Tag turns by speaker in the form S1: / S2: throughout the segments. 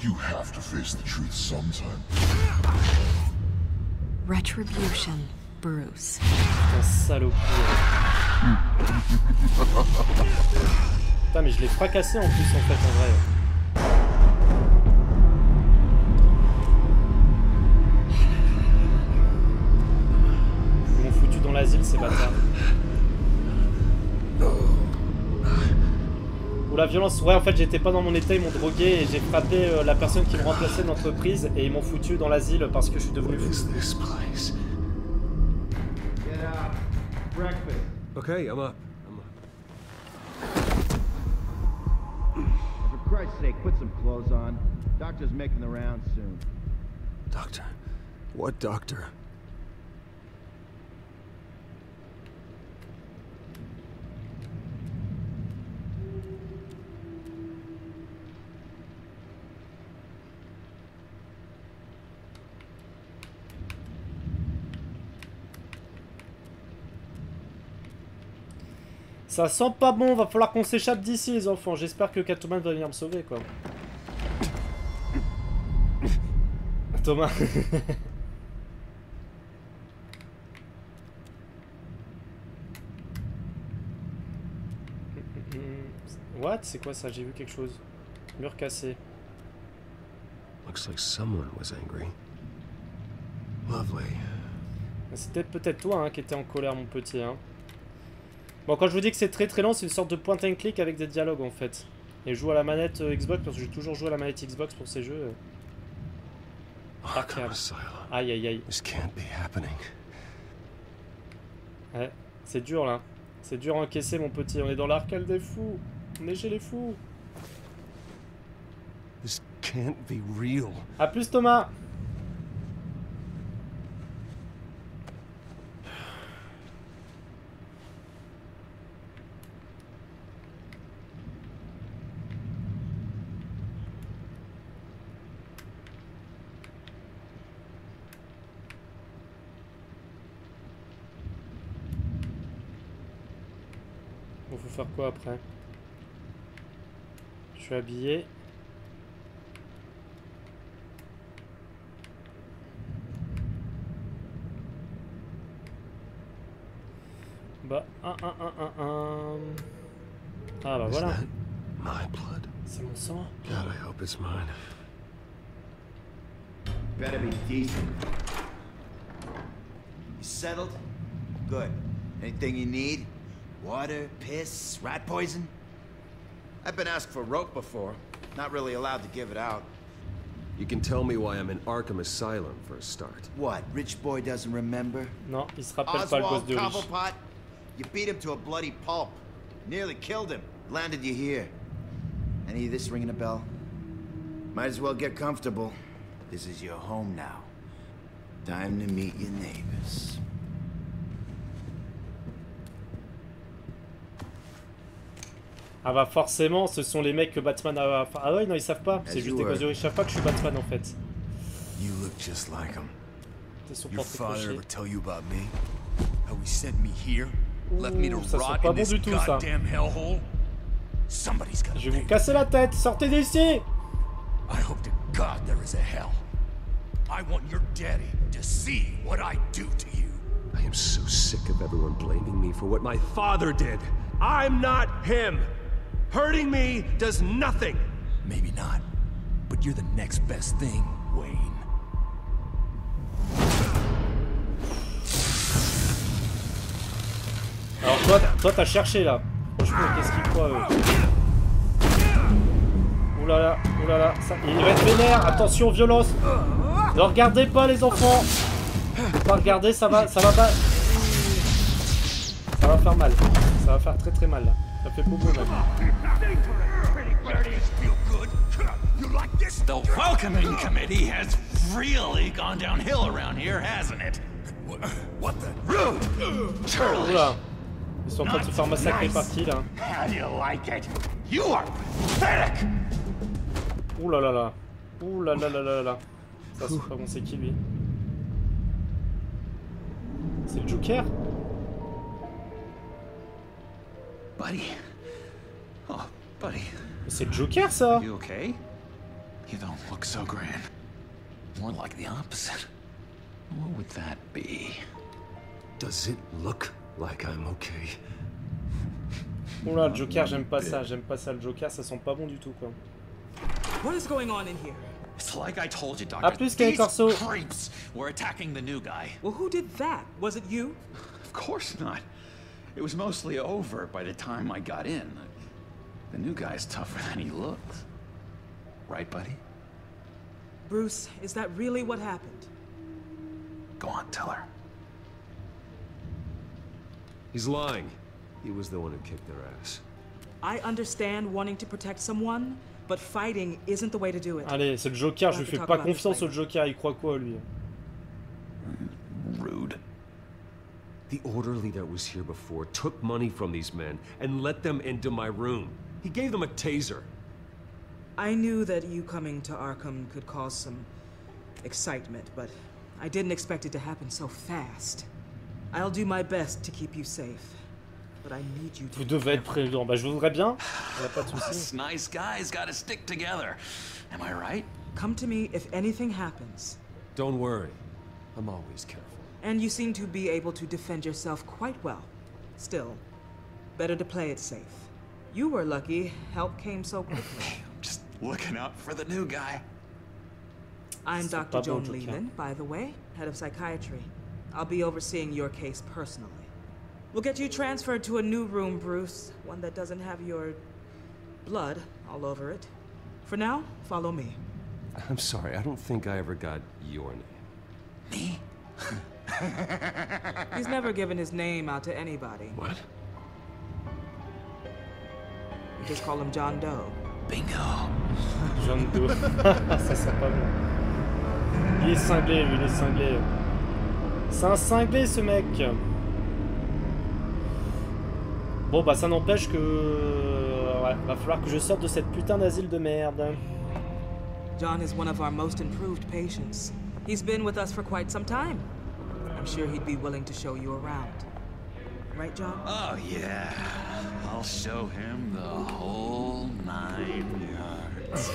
S1: You have to face the truth sometime.
S2: Retribution, Bruce.
S3: Putain, saloperie. Putain, mais je l'ai fracassé en plus, en fait, en vrai. Ils m'ont foutu dans l'asile, ces bâtards. Ou la violence. Ouais, en fait, j'étais pas dans mon état, ils m'ont drogué et j'ai frappé la personne qui me remplaçait de l'entreprise et ils m'ont foutu dans l'asile parce que je suis devenu fou.
S4: Okay, I'm up.
S5: For Christ's sake, put some clothes on. Doctor's making the rounds soon.
S4: Doctor? What doctor?
S3: Ça sent pas bon, va falloir qu'on s'échappe d'ici les enfants. J'espère que Catwoman va venir me sauver quoi. Thomas. What? C'est quoi ça? J'ai vu quelque chose. Mur cassé.
S4: Looks like someone was angry. Lovely.
S3: C'était peut-être toi hein, qui était en colère mon petit hein. Bon, quand je vous dis que c'est très lent, c'est une sorte de point and click avec des dialogues en fait. Et je joue à la manette Xbox parce que j'ai toujours joué à la manette Xbox pour ces jeux. Aïe aïe aïe. Ouais, c'est dur là. C'est dur à encaisser mon petit. On est dans l'arcade des fous. On est chez les fous.
S4: This can't be real.
S3: A plus Thomas. Bon, faut faire quoi après? Je suis habillé. Bah, Ah bah voilà. C'est mon sang.
S4: God, I hope it's mine.
S5: Better be decent. You settled? Good. Anything you need? Water, piss, rat poison? I've been asked for rope before. Not really allowed to give it out.
S4: You can tell me why I'm in Arkham Asylum for a start.
S5: What, rich boy doesn't remember?
S3: Non, il se rappelle pas le gosse de riche.
S5: Cobblepot, you beat him to a bloody pulp. Nearly killed him. Landed you here. Any of this ringing a bell? Might as well get comfortable. This is your home now. Time to meet your neighbors.
S3: Ah bah forcément, ce sont les mecs que Batman a... Ah ouais, non, ils savent pas. C'est juste des gosses de riches. Ils savent pas que je suis Batman en fait.
S6: You look just like him.
S3: Your father ever
S6: tell you about me? How he sent me here? Left me to
S3: Ça sent
S6: rot
S3: pas
S6: in
S3: bon
S6: this
S3: du tout ça.
S6: goddamn hellhole? Somebody's gonna
S3: Je vais
S6: pay.
S3: vous casser la tête. Sortez d'ici.
S6: I hope to God there is a hell. I want your daddy to see what I do to you.
S4: I am so sick of everyone blaming me for what my father did. I'm not him. Hurting me does nothing.
S6: Maybe not, but you're the next best thing, Wayne.
S3: Alors toi t'as cherché là. Franchement, qu'est-ce qu'ils croient eux? Oulala, ça... il va être vénère. Attention, violence. Ne regardez pas les enfants. Pas regarder, ça va pas. Ça va faire mal. Ça va faire très mal là. Ça fait beaucoup mal.
S6: The welcoming committee has really gone downhill around here, hasn't it? What the?
S3: Oula. Ils sont en train de se faire massacrer par qui là?
S6: How do you like it? You are pathetic.
S3: Oulala. Oulala. Ça c'est pas bon, c'est qui lui? C'est le Joker?
S6: Buddy. Oh, buddy.
S3: C'est le Joker ça?
S6: You okay?
S7: You don't look so grand. More like the opposite. What would that be?
S4: Does it look like I'm okay?
S3: Oula, le Joker, j'aime pas ça, le Joker, ça sent pas bon du tout, quoi.
S8: What is going on in here?
S7: It's like I told you, Doctor.
S3: A plus, Kenny Corso.
S7: These creeps were attacking the new guy.
S8: Well, who did that? Was it you?
S7: Of course not. It was mostly over by the time I got in. The new guy's tougher than he looks. Right, buddy?
S8: Bruce, is that really what happened?
S7: Go on, tell her.
S4: He's lying. He was the one who kicked their ass.
S8: I understand wanting to protect someone, but fighting isn't the way to do it.
S3: Allez, c'est le Joker, je lui fais pas confiance au Joker, il croit quoi, lui?
S7: Rude.
S4: The orderly that was here before took money from these men and let them into my room. He gave them a taser.
S8: I knew that you coming to Arkham could cause some excitement, but I didn't expect it to happen so fast. I'll do my best to keep you safe, but I need you to.
S3: Vous devez être prudent. Bah, je voudrais bien. Y a pas de souci.
S7: Us nice guys gotta stick together. Am I right?
S8: Come to me if anything happens.
S4: Don't worry. I'm always careful.
S8: And you seem to be able to defend yourself quite well. Still, better to play it safe. You were lucky. Help came so quickly.
S7: Just looking out for the new guy.
S8: I'm Dr. Joan Lehman, by the way, head of psychiatry. I'll be overseeing your case personally. We'll get you transferred to a new room, Bruce. One that doesn't have your blood all over it. For now, follow me.
S4: I'm sorry, I don't think I ever got your name.
S7: Me?
S8: He's never given his name out to anybody.
S4: What?
S8: We just call him John Doe.
S7: Bingo.
S3: John Doe. Ça sent pas bon. Il est cinglé, lui, il est cinglé. C'est un cinglé, ce mec. Bon, bah ça n'empêche que... Ouais, va falloir que je sorte de cette putain d'asile de merde.
S8: John is one of our most improved patients. He's been with us for quite some time. I'm sure he'd be willing to show you around. Right, John?
S7: Oh, yeah. I'll show him the whole 9 yards.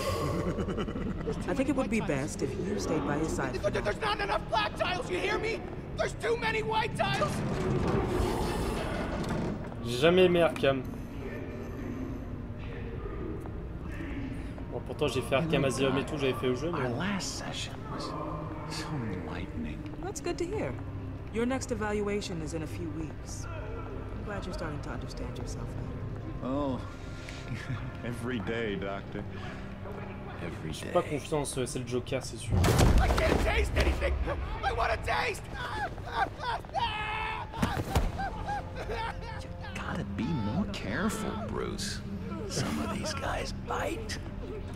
S8: I think it would be best if you stayed by his side.
S6: There's not enough black tiles, you hear me? There's too many white tiles!
S3: J'ai jamais aimé Arkham. Bon, pourtant j'ai fait Arkham Asylum et tout, j'avais fait au jeu, mais...
S7: Our last session was so enlightening.
S8: That's good to hear. Your next evaluation is in a few weeks. I'm glad you're starting to understand yourself better.
S9: Oh, every day, Doctor.
S7: Every
S3: J'ai
S7: day.
S3: pas confiance, c'est le Joker, c'est sûr.
S6: I can't taste anything! I want to taste!
S7: You gotta be more careful, Bruce. Some of these guys bite.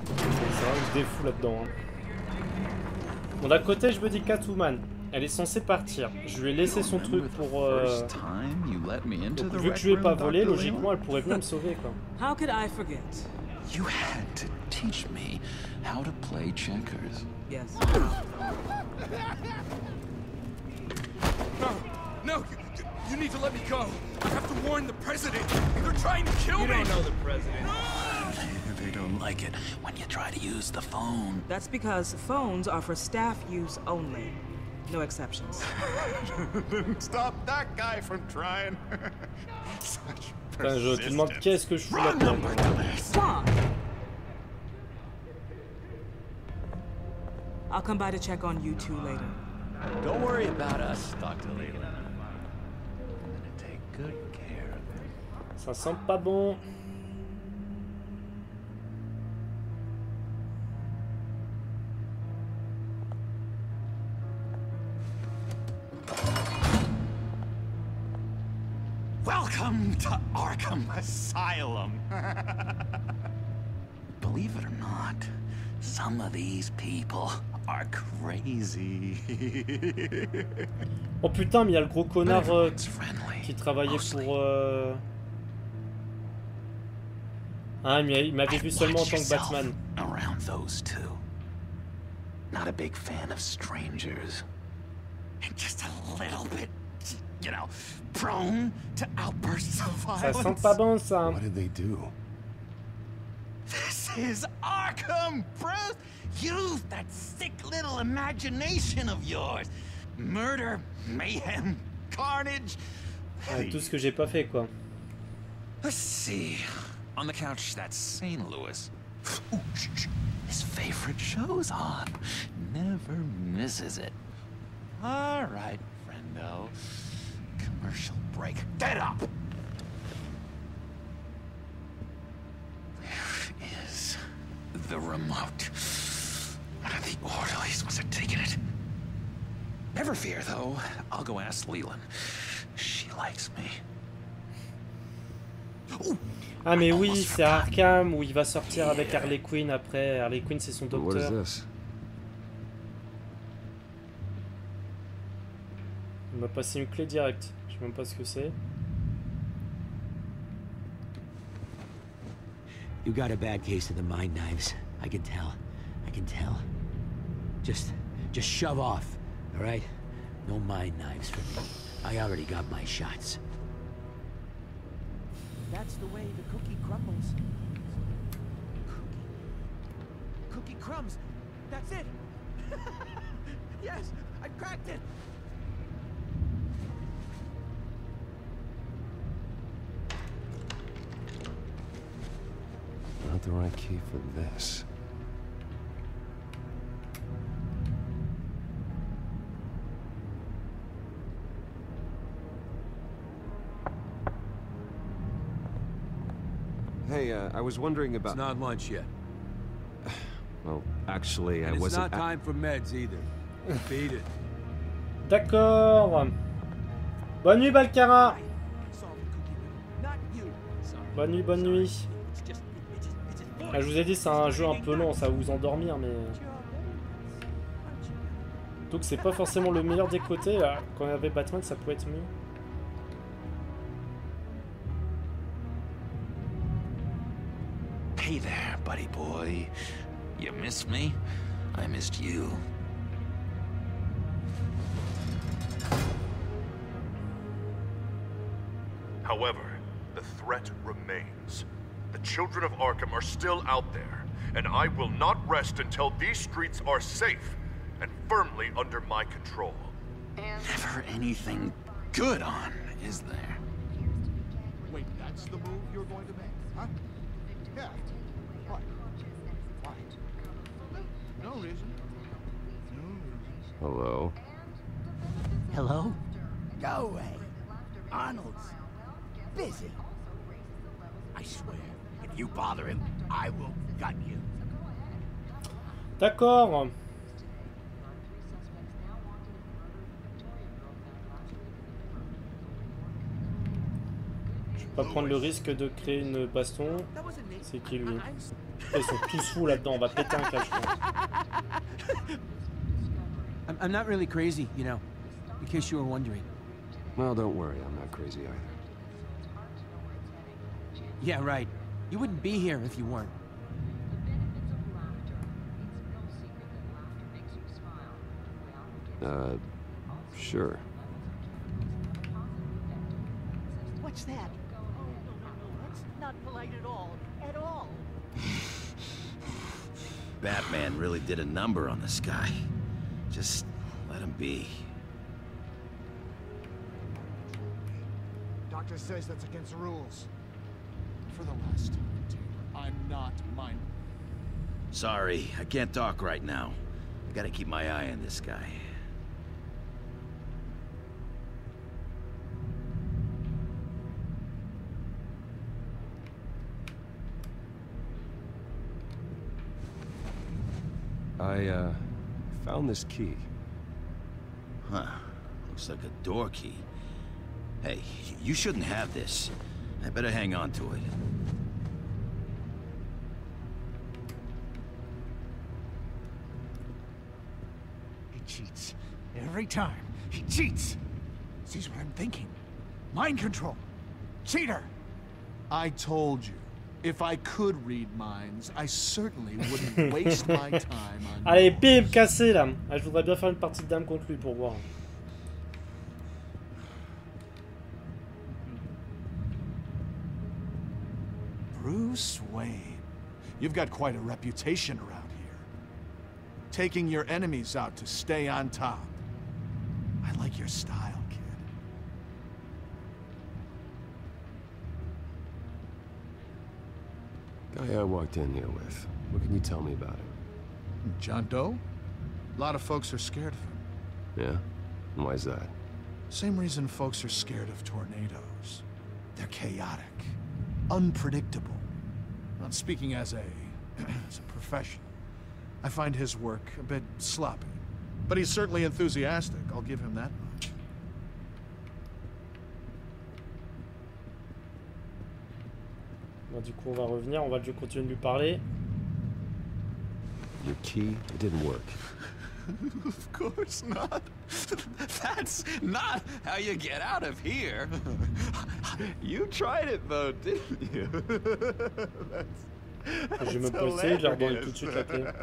S3: C'est vrai que je défous là-dedans. Hein. Bon, d'un côté, je me dis Catwoman. Elle est censée partir. Je lui ai laissé son truc pour... Donc, vu que je lui ai pas volé, logiquement, elle pourrait venir me sauver, quoi.
S8: How could I forget?
S7: You had to teach me how to play checkers.
S8: Yes.
S6: No, you need to let me go. I have to warn the president. They're trying to kill me. You don't know the president.
S7: They don't like it when you try to use the phone.
S8: That's because phones are for staff use only. No exceptions.
S9: Stop that guy from trying. Such
S3: Putain, je te demande qu'est-ce que je fous là-dedans.
S8: Come on. I'll come by to check on you two later.
S7: Don't worry about us, Dr. Leland. I'm gonna take good care of it.
S3: Ça sent pas bon.
S7: Welcome to Arkham Asylum. Believe it or not, some of these people are crazy.
S3: Oh putain, mais il y a le gros connard qui travaillait pour... Ah, mais il m'avait vu seulement en tant que Batman.
S7: Around those two. Not a big fan of strangers. And just a little bit, you know, prone to outbursts of violence.
S3: Ça sent pas bon, ça.
S9: What did they do?
S7: This is Arkham, Bruce! Use that sick little imagination of yours. Murder, mayhem, carnage.
S3: Ouais, tout ce que j'ai pas fait, quoi.
S7: Let's see. On the couch, that's St. Louis. Ooh, his favorite show's on. Never misses it. All right, friendo. Commercial break. Get up! Where is the remote? One of the orderlies must have taken it. Never fear, though. I'll go ask Leland. She likes me. Ooh.
S3: Ah mais oui, c'est Arkham où il va sortir avec Harley Quinn après. Harley Quinn c'est son docteur. Il m'a passé une clé directe. Je sais même pas ce que c'est.
S10: You got a bad case of the mind knives. I can tell. I can tell. Just shove off, all right? No mind knives for me. I already got my shots.
S11: That's the way the cookie crumbles. Cookie crumbs. That's it. Yes, I cracked it.
S4: Not the right key for this. Hey, I was wondering about...
S12: It's not lunch yet.
S4: Well, actually, I wasn't...
S12: It's not time for meds either. Beat it.
S3: D'accord. Bonne nuit, Balcara. Bonne nuit, bonne nuit. Ah, je vous ai dit, c'est un jeu un peu long, ça va vous endormir, mais... Donc c'est pas forcément le meilleur des côtés, là. Quand il y avait Batman, ça pouvait être mieux.
S7: Hey there, buddy boy. You missed me? I missed you.
S1: However, the threat remains. The children of Arkham are still out there, and I will not rest until these streets are safe and firmly under my control.
S7: Never anything good on, is there?
S9: Wait, that's the move you're going to make, huh? Yeah. What? Why? No reason. No reason.
S4: Hello?
S11: Hello? Go away. Arnold's busy. I swear, if you bother him, I will gut you.
S3: D'accord. Je vais pas prendre le risque de créer une baston. C'est qui lui? Ils sont tous fous là-dedans, on va péter un câble.
S11: I'm not really crazy, you know, in case you were wondering.
S4: Well, don't worry, I'm not crazy either.
S11: Yeah, right. You wouldn't be here if you weren't.
S4: Sure.
S11: What's that? That's not polite at all. At all.
S5: Batman really did a number on this guy. Just let him be.
S9: Doctor says that's against the rules. For the last time, Taylor, I'm not mine.
S5: Sorry, I can't talk right now. I gotta keep my eye on this guy.
S4: I found this key.
S5: Huh. Looks like a door key. Hey, you shouldn't have this. I better hang on to it.
S11: He cheats. Every time. He cheats. Sees what I'm thinking. Mind control. Cheater.
S9: I told you. If I could read minds, I certainly wouldn't waste my time on...
S3: Allez, bim, cassé là. Ah, je voudrais bien faire une partie de dame contre lui pour voir.
S9: Bruce Wayne. You've got quite a reputation around here. taking your enemies out to stay on top. I like your style, kid.
S4: Guy I walked in here with. What can you tell me about him?
S9: John Doe? A lot of folks are scared of him.
S4: Yeah? And why is that?
S9: Same reason folks are scared of tornadoes. They're chaotic, unpredictable. Not speaking as a professional, I find his work a bit sloppy. But he's certainly enthusiastic, I'll give him that much.
S3: Bon, du coup, on va revenir, on va continuer de lui parler.
S4: Your key, it didn't work.
S7: Of course not. That's not how you get out of here. You tried it though, didn't you?
S3: Je vais me poser, je leur donne tout de suite la clé.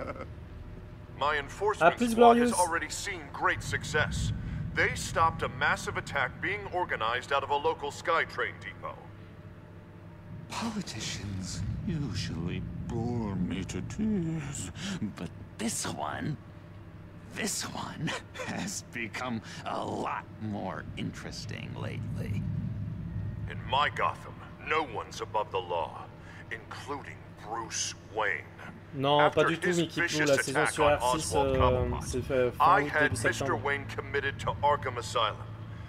S1: My enforcement squad has already seen great success. They stopped a massive attack being organized out of a local SkyTrain depot.
S7: Politicians usually bore me to tears, but this one has become a lot more interesting lately.
S1: In my Gotham, no one's above the law, including Bruce Wayne.
S3: Non, pas du tout, Mickey Plou. La saison sur R6 s'est fait fin août, début septembre.
S1: Mr. Wayne committed to Arkham Asylum,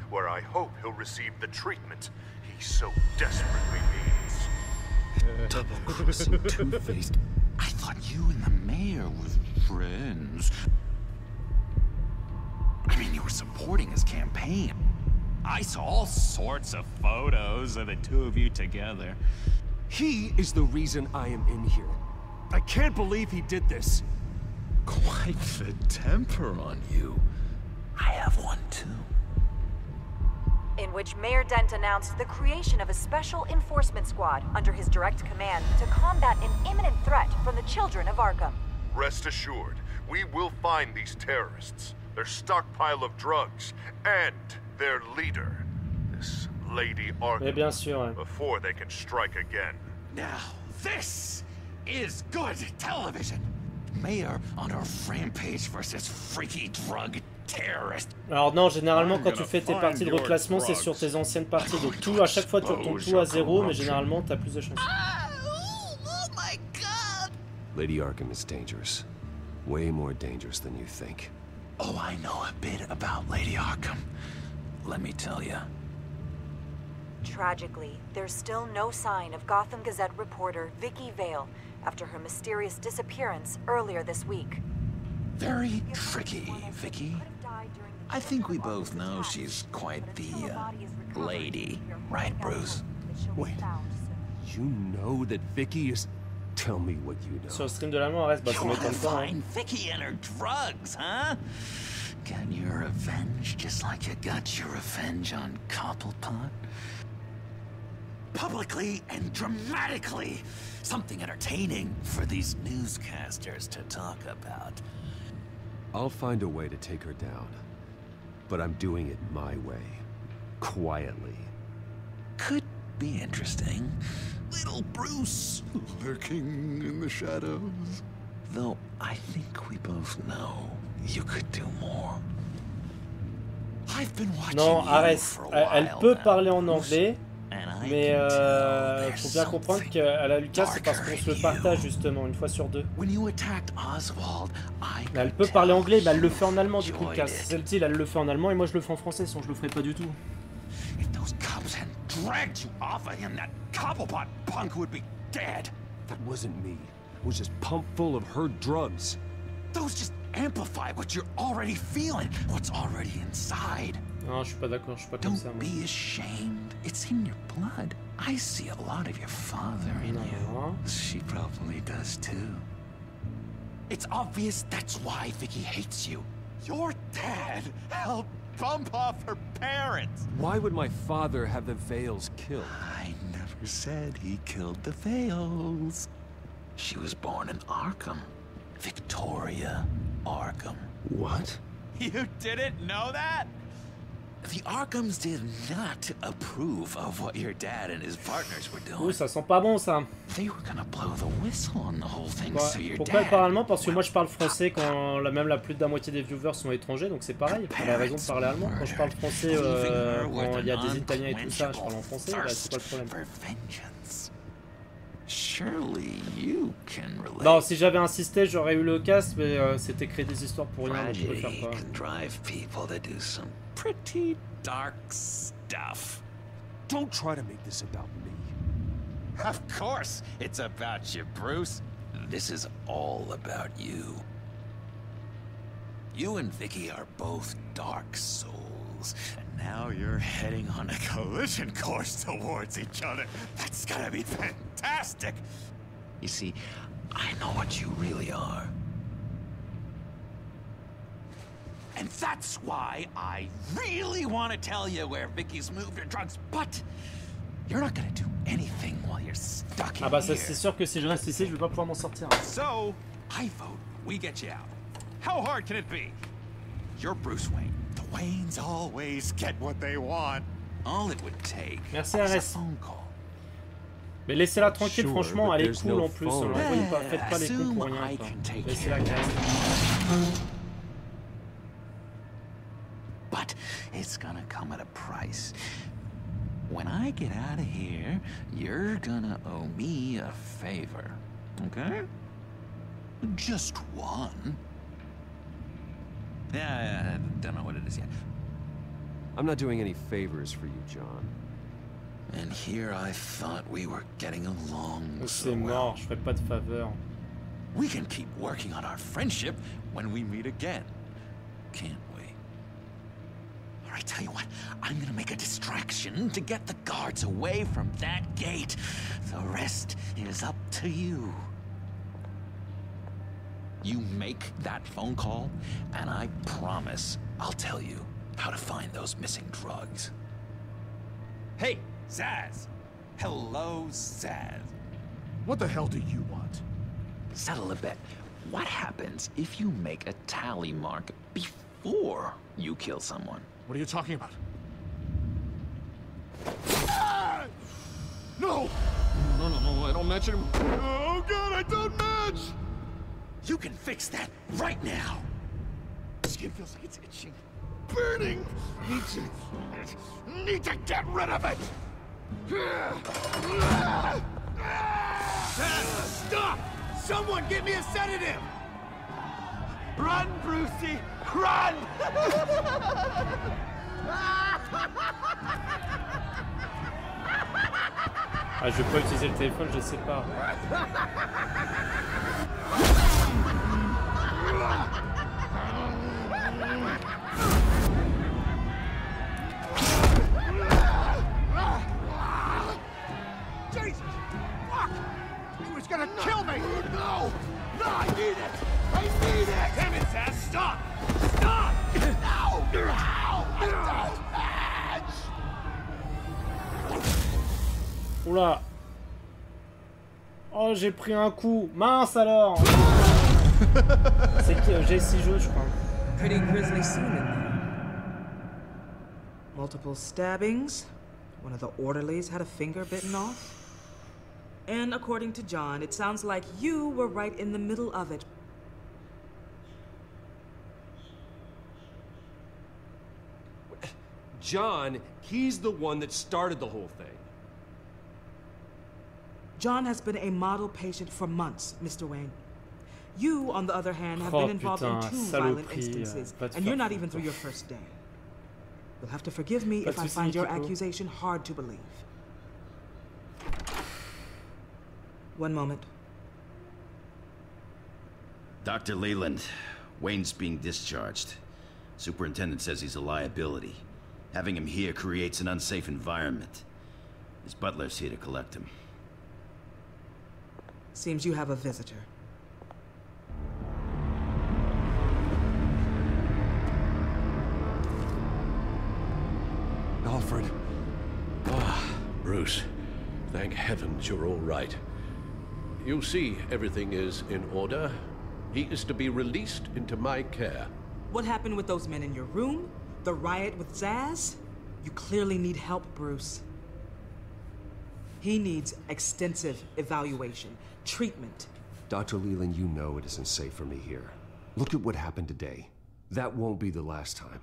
S1: where I hope he'll receive the treatment he so desperately needs.
S7: Double-crossing, two-faced. I thought you and the mayor were friends. I mean, you were supporting his campaign. I saw all sorts of photos of the two of you together.
S4: He is the reason I am in here. I can't believe he did this.
S7: Quite the temper on you. I have one too.
S13: In which Mayor Dent announced the creation of a special enforcement squad under his direct command to combat an imminent threat from the children of Arkham.
S1: Rest assured, we will find these terrorists, their stockpile of drugs, and their leader, this Lady Arkham,
S3: bien sûr, ouais.
S1: Before they can strike again.
S7: Now, this is good television. Mayor on a rampage versus freaky drug terrorist.
S3: Alors non, généralement quand tu fais tes parties de reclassement, c'est sur tes anciennes parties. Donc tout, à chaque fois tu retournes tout à zéro, mais généralement t'as plus de chances.
S7: Oh my God!
S4: Lady Arkham is dangerous. Way more dangerous than you think.
S7: Oh, I know a bit about Lady Arkham. Let me tell you.
S13: Tragically, there's still no sign of Gotham Gazette reporter Vicky Vale after her mysterious disappearance earlier this week.
S7: Very tricky, Vicky. I think we both know she's quite the lady, right, Bruce?
S4: Wait, you know that Vicky is... Tell me what you know.
S3: Sur le stream de la mort, reste, bah ça m'étonne pas.
S7: Find Vicky and her drugs, huh? Got your revenge just like you got your revenge on Cobblepot? Publicly and dramatically. Something entertaining for these newscasters to talk about.
S4: I'll find a way to take her down. But I'm doing it my way. Quietly.
S7: Could be interesting. Little Bruce lurking in the shadows. Though I think we both know you could do more. I've been watching
S3: non, arrête. Elle peut parler en anglais, mais faut bien comprendre qu'à la Lucas, c'est parce qu'on se le partage justement une fois sur deux. Elle peut parler anglais, mais elle le fait en allemand du coup, Lucas. Celle-ci, elle le fait en allemand et moi je le fais en français, sinon je le ferai pas du tout.
S6: Dragged you off of him, that Cobblepot punk would be dead.
S4: That wasn't me. It was just pumped full of her drugs.
S6: Those just amplify what you're already feeling, what's already inside.
S3: Non, je suis pas d'accord, je suis pas comme ça.
S7: Don't be ashamed. It's in your blood. I see a lot of your father in you. She probably does too.
S6: It's obvious that's why Vicky hates you. Your dad helped bump off her parents.
S4: Why would my father have the Vales killed?
S7: I never said he killed the Vales. She was born in Arkham. Victoria Arkham.
S4: What?
S6: You didn't know that?
S7: The Arkhams did not approve of what your dad and his partners were doing.
S3: Ouh, ça sent pas bon ça.
S7: They were gonna blow the whistle on the whole thing,
S3: Ouais.
S7: so your
S3: Pourquoi elle
S7: dad...
S3: parle allemand? Parce que moi je parle français quand même la plus de la moitié des viewers sont étrangers, donc c'est pareil. Elle a raison de parler allemand. Quand je parle français, quand il y a des Italiens et tout ça, je parle en français, bah, c'est pas le problème.
S7: Surely you can relate.
S3: Non, si j'avais insisté, j'aurais eu le casque, mais c'était créer des histoires pour rien, donc je préfère pas.
S7: Can drive people to do some pretty dark stuff.
S4: Don't try to make this about me.
S7: Of course, it's about you, Bruce. This is all about you. You and Vicky are both dark souls, and now you're heading on a collision course towards each other. That's gonna be fantastic! You see, I know what you really are. And that's why I really want to tell you where Vicky's moved her drugs, but you're not gonna do anything while you're stuck in
S3: Ah bah
S7: here.
S3: c'est sûr que si je reste ici, je vais pas pouvoir m'en sortir.
S7: So, I vote we get you out. How hard can it be? You're Bruce Wayne. The Waynes always get what they want. All it would take
S3: Merci,
S7: is a
S3: Ares.
S7: phone call.
S3: Mais laissez-la tranquille,
S4: Sure,
S3: franchement,
S4: but
S3: elle est
S4: there's
S3: cool
S4: no
S3: en plus.
S4: phone.
S3: Faites pas les cons pour rien. Laissez-la calme.
S7: But it's gonna come at a price. When I get out of here, you're gonna owe me a favor. Okay? Just one. Yeah, I don't know what it is yet.
S4: I'm not doing any favors for you, John.
S7: And here I thought we were getting along so
S3: C'est
S7: well.
S3: mort, je ferai pas de faveur.
S7: We can keep working on our friendship when we meet again, can't we? All right, tell you what, I'm gonna make a distraction to get the guards away from that gate. The rest is up to you. You make that phone call, and I promise I'll tell you how to find those missing drugs. Hey, Zaz! Hello, Zaz.
S9: What the hell do you want?
S7: Settle a bet. What happens if you make a tally mark before you kill someone?
S9: What are you talking about? Ah! No! No, I don't match him. Oh god, I don't match!
S7: You can fix that right now!
S9: Skin feels like it's itching. Burning! Need to get rid of it!
S5: Stop! Someone get me a sedative!
S11: Run, Brucey! Run!
S3: Ah, je vais pas utiliser le téléphone, je sais pas.
S9: Jesus! Fuck! He was gonna kill me! No! No, I need it! I need it! Damn it, Zaz! Stop! Stop! No! No! I don't match!
S3: Oula. Oh, j'ai pris un coup. Mince alors. C'est qui j'ai 6 jeux, je crois.
S8: Pretty grisly scene in there. Multiple stabbings. One of the orderlies had a finger bitten off. And according to John, it sounds like you were right in the middle of it.
S4: John, he's the one that started the whole thing.
S8: John has been a model patient for months, Mr. Wayne. You, on the other hand, have been involved in 2 violent instances, and you're not even through your first day. You'll have to forgive me if I find your accusation hard to believe. One moment.
S14: Dr. Leland, Wayne's being discharged. Superintendent says he's a liability. Having him here creates an unsafe environment. His butler's here to collect him.
S8: Seems you have a visitor.
S4: Alfred.
S15: Ah, Bruce. Thank heavens you're all right. You see, everything is in order. He is to be released into my care.
S8: What happened with those men in your room? The riot with Zaz? You clearly need help, Bruce. He needs extensive evaluation, treatment.
S4: Dr. Leland, you know it isn't safe for me here. Look at what happened today. That won't be the last time.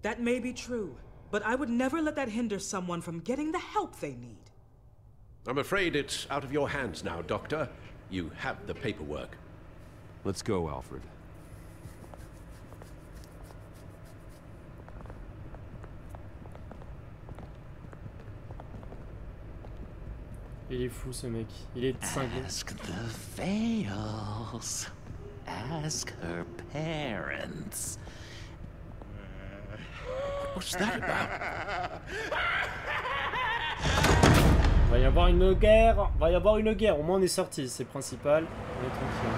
S8: That may be true, but I would never let that hinder someone from getting the help they need.
S15: I'm afraid it's out of your hands now, Doctor. You have the paperwork.
S4: Let's go, Alfred.
S3: Il est fou ce mec, il est cinglé.
S7: Ask the Veils. Ask her parents.
S15: What's that about?
S3: Va y avoir une guerre, va y avoir une guerre. Au moins on est sorti, c'est principal. On est tranquille.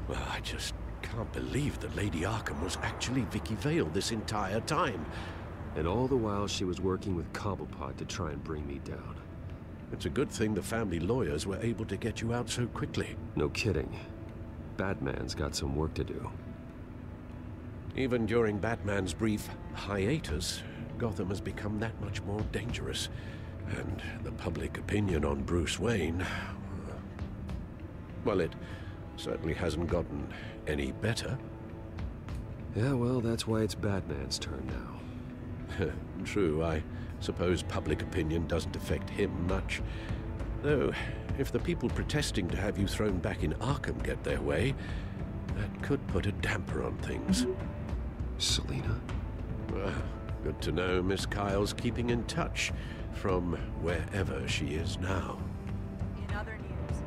S15: Well, I just can't believe that Lady Arkham was actually Vicky Vale this entire time.
S4: And all the while she was working with Cobblepot to try and bring me down.
S15: It's a good thing the family lawyers were able to get you out so quickly.
S4: No kidding. Batman's got some work to do.
S15: Even during Batman's brief hiatus, Gotham has become that much more dangerous. And the public opinion on Bruce Wayne... well, it certainly hasn't gotten any better.
S4: Yeah, well, that's why it's Batman's turn now.
S15: True, I suppose public opinion doesn't affect him much. Though, if the people protesting to have you thrown back in Arkham get their way, that could put a damper on things.
S4: Selina?
S15: Well, good to know Miss Kyle's keeping in touch from wherever she is now.
S13: In other news,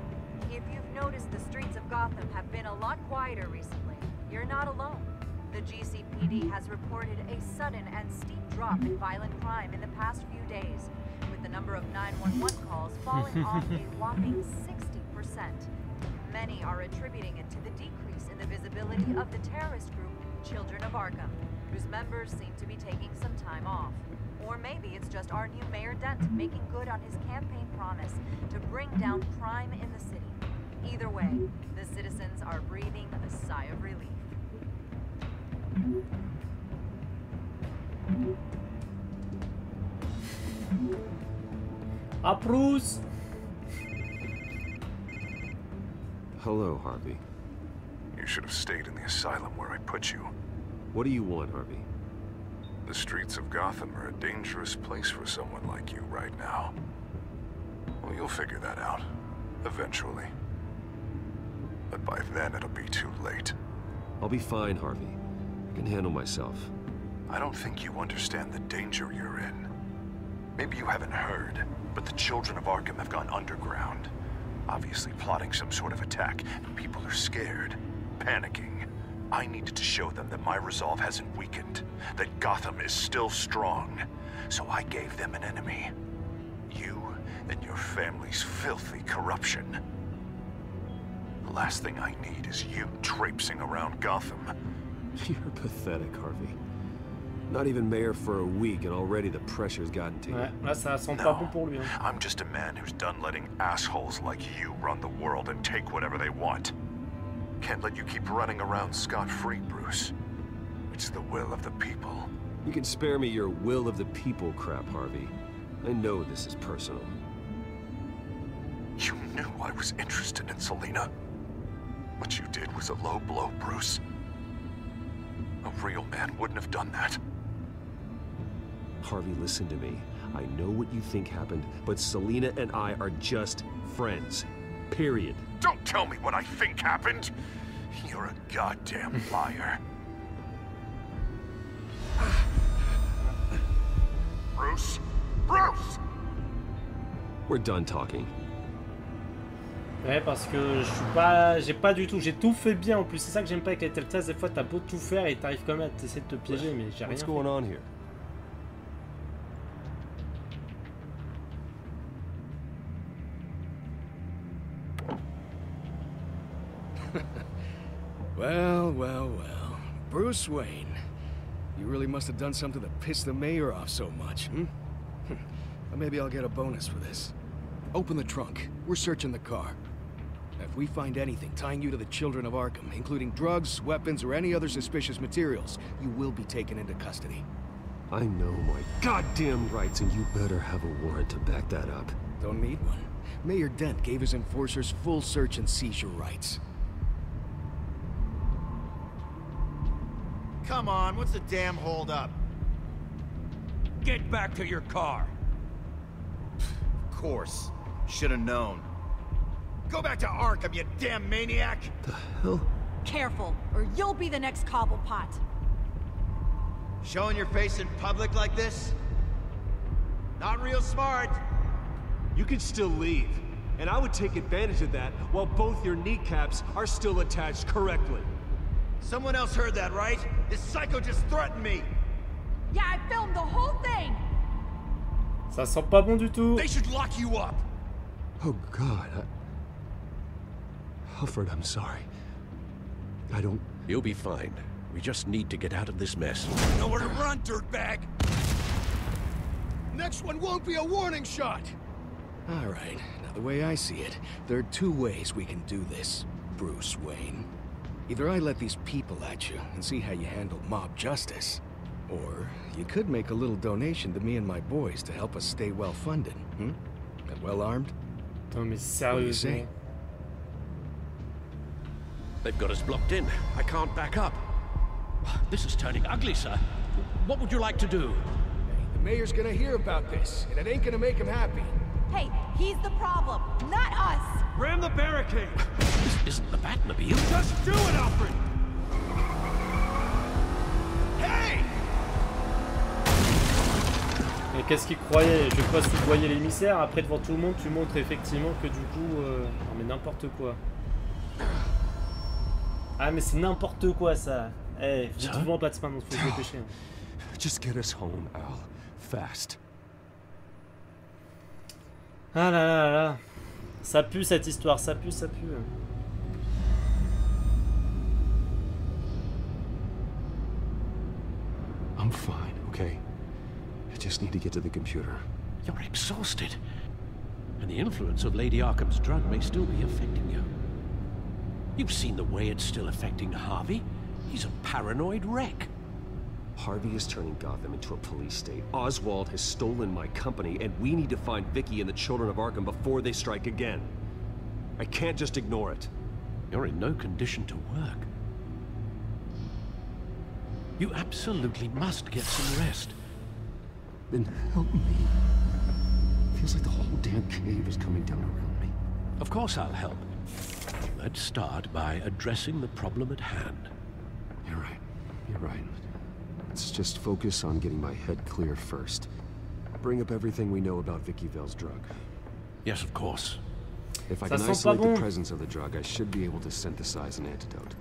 S13: if you've noticed, the streets of Gotham have been a lot quieter recently. You're not alone. The GCPD has reported a sudden and steep drop in violent crime in the past few days, with the number of 911 calls falling off a whopping 60%. Many are attributing it to the decrease in the visibility of the terrorist group Children of Arkham, whose members seem to be taking some time off. Or maybe it's just our new Mayor Dent making good on his campaign promise to bring down crime in the city. Either way, the citizens are breathing a sigh of relief.
S3: Ah, Bruce!
S4: Hello, Harvey.
S1: You should have stayed in the asylum where I put you.
S4: What do you want, Harvey?
S1: The streets of Gotham are a dangerous place for someone like you right now. Well, you'll figure that out. Eventually. But by then, it'll be too late.
S4: I'll be fine, Harvey. I can handle myself.
S1: I don't think you understand the danger you're in. Maybe you haven't heard, but the Children of Arkham have gone underground. Obviously plotting some sort of attack, and people are scared, panicking. I needed to show them that my resolve hasn't weakened, that Gotham is still strong. So I gave them an enemy. You and your family's filthy corruption. The last thing I need is you traipsing around Gotham.
S4: You're pathetic, Harvey. Not even mayor for a week and already the pressure's gotten to you.
S3: Ouais, là ça sent pas bon pour lui. Hein.
S1: I'm just a man who's done letting assholes like you run the world and take whatever they want. Can't let you keep running around scot-free, Bruce. It's the will of the people.
S4: You can spare me your will of the people crap, Harvey. I know this is personal.
S1: You knew I was interested in Selina. What you did was a low blow, Bruce. A real man wouldn't have done that.
S4: Harvey, listen to me. I know what you think happened, but Selina and I are just friends. Period.
S1: Don't tell me what I think happened! You're a goddamn liar. Bruce? Bruce!
S4: We're done talking.
S3: Ouais, parce que je suis pas... j'ai pas du tout... J'ai tout fait bien en plus. C'est ça que j'aime pas avec les Telltale. Des fois, t'as beau tout faire et t'arrives quand même à essayer de te piéger, mais j'ai rien fait.
S4: What's going on here?
S16: Well, well, well. Bruce Wayne. You really must have done something that pissed the mayor off so much, hmm? Maybe I'll get a bonus for this. Open the trunk. We're searching the car. If we find anything tying you to the children of Arkham, including drugs, weapons, or any other suspicious materials, you will be taken into custody.
S4: I know my goddamn rights, and you better have a warrant to back that up.
S16: Don't need one. Mayor Dent gave his enforcers full search and seizure rights.
S5: Come on, what's the damn holdup?
S12: Get back to your car.
S5: Of course. Should have known. Go back to Arkham, you damn maniac!
S4: The hell?
S13: Careful, or you'll be the next Cobblepot.
S5: Showing your face in public like this? Not real smart.
S4: You could still leave, and I would take advantage of that while both your kneecaps are still attached correctly.
S5: Someone else heard that, right? This psycho just threatened me!
S13: Yeah, I filmed the whole thing!
S3: Ça sent pas bon du tout.
S6: They should lock you up!
S4: Oh God, Alfred, I'm sorry. I don't...
S15: You'll be fine. We just need to get out of this mess.
S6: Nowhere to run, dirtbag!
S16: Next one won't be a warning shot! Alright, now the way I see it, there are two ways we can do this, Bruce Wayne. Either I let these people at you and see how you handle mob justice, or you could make a little donation to me and my boys to help us stay well-funded, and well-armed?
S3: Non mais sérieusement.
S15: They've got us blocked in. I can't back up. This is turning ugly, sir. What would you like to do?
S16: Hey, the mayor's gonna hear about this, and it ain't gonna make him happy.
S13: Hey, he's the problem, not us!
S4: Ram the barricade!
S15: This isn't the Batmobile.
S4: Just do it, Alfred!
S5: Hey!
S3: Mais qu'est-ce qu'il croyait? Je vais pas soudoyer l'émissaire, après devant tout le monde tu montres effectivement que du coup... Non mais n'importe quoi. Ah mais c'est n'importe quoi ça. Eh, vivement Batman, on se fait dépêcher.
S4: Just get us home, Al. Fast.
S3: Ah là là là. Ça pue cette histoire, ça pue, ça pue.
S4: I'm fine, okay? I just need to get to the computer.
S15: You're exhausted. And the influence of Lady Arkham's drug may still be affecting you. You've seen the way it's still affecting Harvey. He's a paranoid wreck.
S4: Harvey is turning Gotham into a police state. Oswald has stolen my company, and we need to find Vicky and the children of Arkham before they strike again. I can't just ignore it.
S15: You're in no condition to work. You absolutely must get some rest.
S4: Then help me. Feels like the whole damn cave is coming down around me.
S15: Of course I'll help. Let's start by addressing the problem at hand.
S4: You're right. You're right. Let's just focus on getting my head clear first. Bring up everything we know about Vicky Vale's drug.
S15: Yes, of course.
S4: If I can isolate the presence of the drug, I should be able to synthesize an antidote.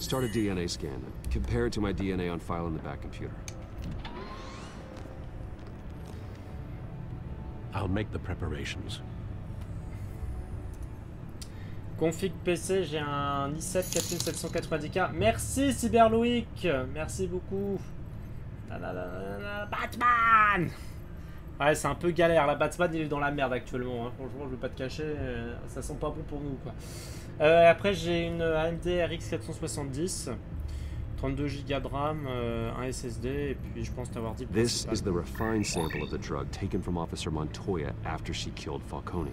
S4: Start a DNA scan. Compare it to my DNA on file in the back computer.
S15: I'll make the preparations.
S3: Config PC, j'ai un i7 4790K. Merci Cyberloïc, merci beaucoup. Batman. Ouais, c'est un peu galère. La Batman, il est dans la merde actuellement. Hein. Franchement, je vais pas te cacher, ça sent pas bon pour nous, quoi. Après, j'ai une AMD RX 470, 32 Go de RAM, un SSD, et puis je pense t'avoir dit.
S4: This is the refined sample of the drug taken from Officer Montoya after she killed Falcone.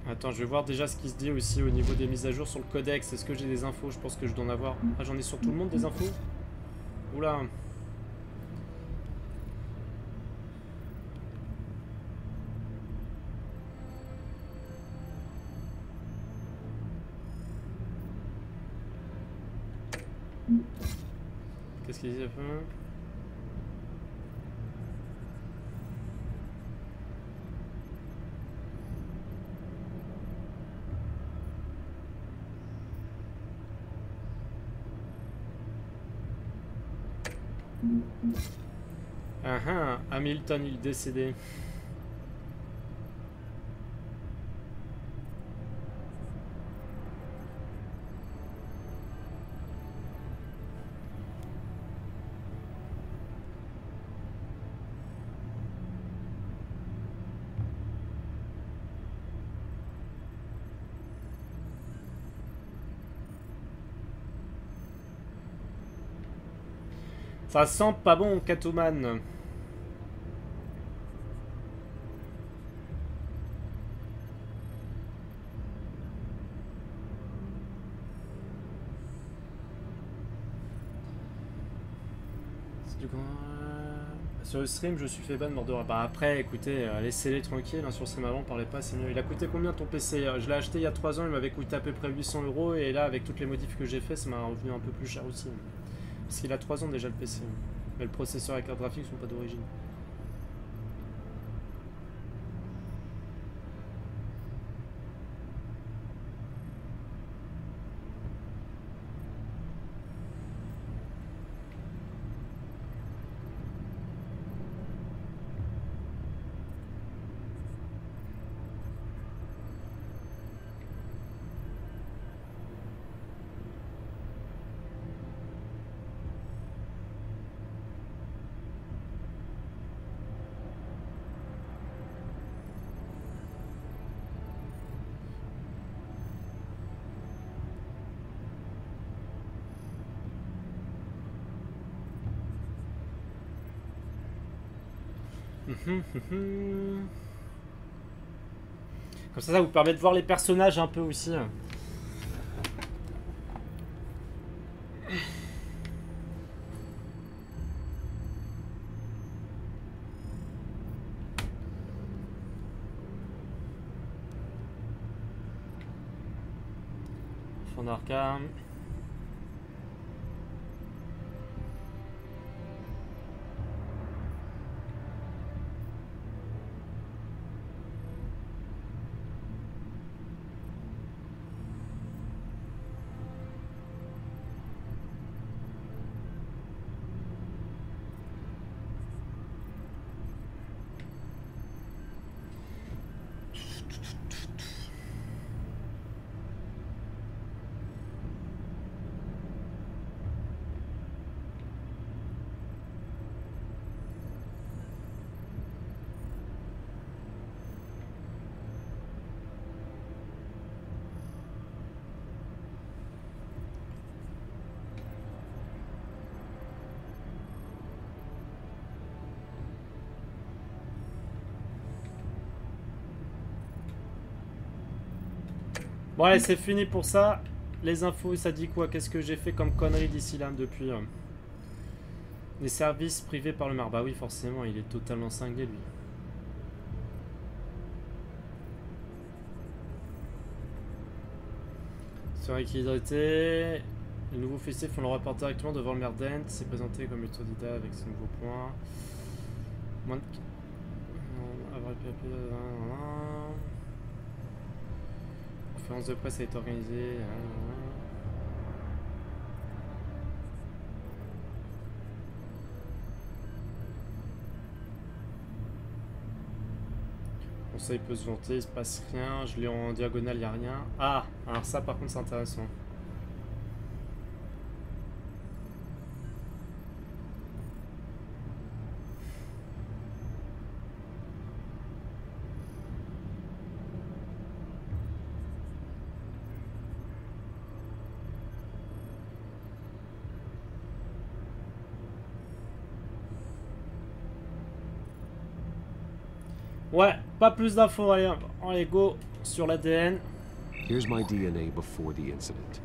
S3: Attends, je vais voir déjà ce qui se dit aussi au niveau des mises à jour sur le codex. Est-ce que j'ai des infos? Je pense que je dois en avoir. Ah, j'en ai sur tout le monde des infos? Oula. Qu'est-ce qu'il dit un peu? Ah ah, Hamilton il est décédé. Ça sent pas bon, Catwoman. Sur le stream, je suis fait ban mort de... Bah après, écoutez, laissez-les tranquilles, hein, sur le stream avant, parlez pas, c'est mieux. Il a coûté combien ton PC? Je l'ai acheté il y a 3 ans, il m'avait coûté à peu près 800 €, et là, avec toutes les modifs que j'ai fait, ça m'a revenu un peu plus cher aussi. Parce qu'il a 3 ans déjà le PC. Mais le processeur et la carte graphique sont pas d'origine. Comme ça vous permet de voir les personnages un peu aussi. Fond d'Arkham. Bon allez, c'est fini pour ça. Les infos, ça dit quoi? Qu'est-ce que j'ai fait comme connerie d'ici là depuis les services privés par le maire? Bah oui, forcément, il est totalement cinglé lui. Sur équilibrité, les nouveaux fessés font le rapport directement devant le maire Dent. C'est présenté comme autodidacte avec ses nouveaux points. Moins de... Conférence de presse a été organisée. Conseil peut se vanter, il se passe rien. Je l'ai en diagonale, il n'y a rien. Ah, alors ça par contre c'est intéressant. Ouais, pas plus d'infos, allez go sur l'ADN.
S4: Here's my DNA before the incident.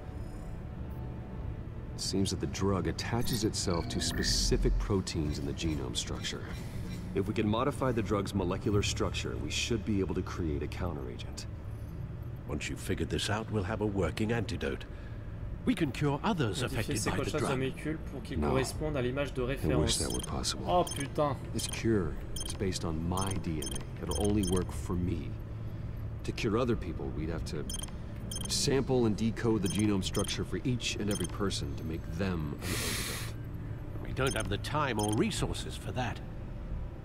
S4: It seems that the drug attaches itself to specific proteins in the genome structure. If we can modify the drug's molecular structure, we should be able to create a counteragent.
S15: Once you've figured this out, we'll have a working antidote. We can cure others affected by the drug.
S3: Pour qu'ils correspondent à l'image de référence. Oh putain.
S4: This cure is based on my DNA. It'll only work for me. To cure other people, we'd have to sample and decode the genome structure for each and every person to make them an antidote.
S15: We don't have the time or resources for that.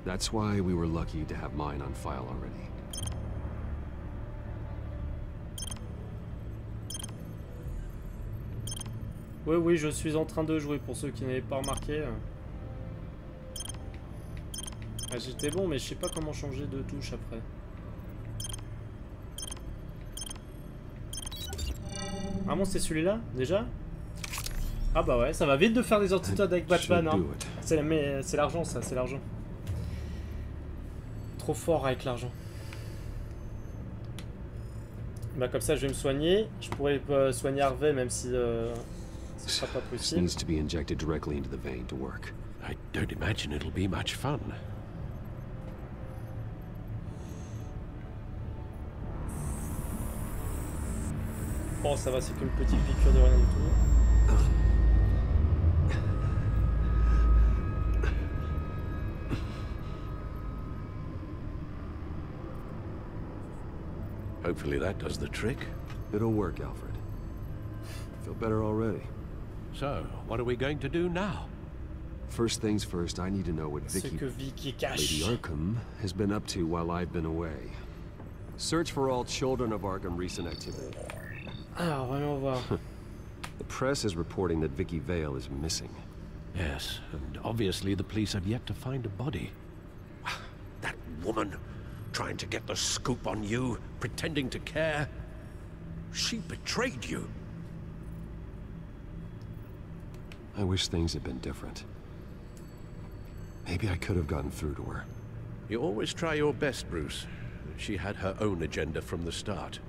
S4: That's why we were lucky to have mine on file already.
S3: Oui, oui, je suis en train de jouer pour ceux qui n'avaient pas remarqué. Ah, j'étais bon, mais je sais pas comment changer de touche après. Ah bon, c'est celui-là, déjà? Ah bah ouais, ça va vite de faire des antidotes avec Batman, hein. C'est l'argent, ça, c'est l'argent. Trop fort avec l'argent. Bah comme ça je vais me soigner. Je pourrais soigner Harvey même si ce sera pas possible.
S4: Needs to be injected directly into the vein to work.
S15: I don't imagine it'll be much fun.
S3: Bon ça va, c'est qu'une petite piqûre de rien du tout.
S15: Hopefully that does the trick.
S4: It'll work, Alfred. I feel better already.
S15: So, what are we going to do now?
S4: First things first, I need to know what Vicky Lady Arkham has been up to while I've been away. Search for all children of Arkham recent activity.
S3: Alors, voyons voir.
S4: The press is reporting that Vicky Vale is missing.
S15: Yes, and obviously the police have yet to find a body. That woman, trying to get the scoop on you, pretending to care. She betrayed you.
S4: I wish things had been different. Maybe I could have gotten through to her.
S15: You always try your best, Bruce. She had her own agenda from the start.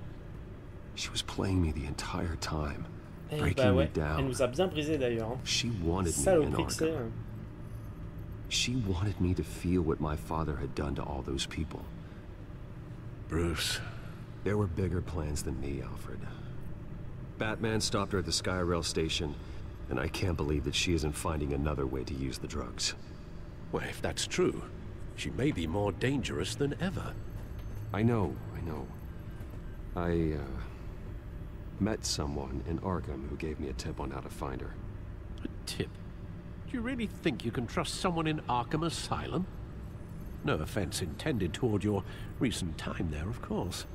S4: She was playing me the entire time.
S3: Eh
S4: breaking
S3: bah ouais.
S4: me down.
S3: Elle nous a bien brisé d'ailleurs.
S4: She wanted me in Arkham. She wanted me to feel what my father had done to all those people.
S15: Bruce.
S4: There were bigger plans than me, Alfred. Batman stopped her at the Skyrail station, and I can't believe that she isn't finding another way to use the drugs.
S15: Well, if that's true, she may be more dangerous than ever.
S4: I know. I met someone in Arkham who gave me a tip on how to find her.
S15: A tip? Do you really think you can trust someone in Arkham Asylum? No offense intended toward your recent time there, of course.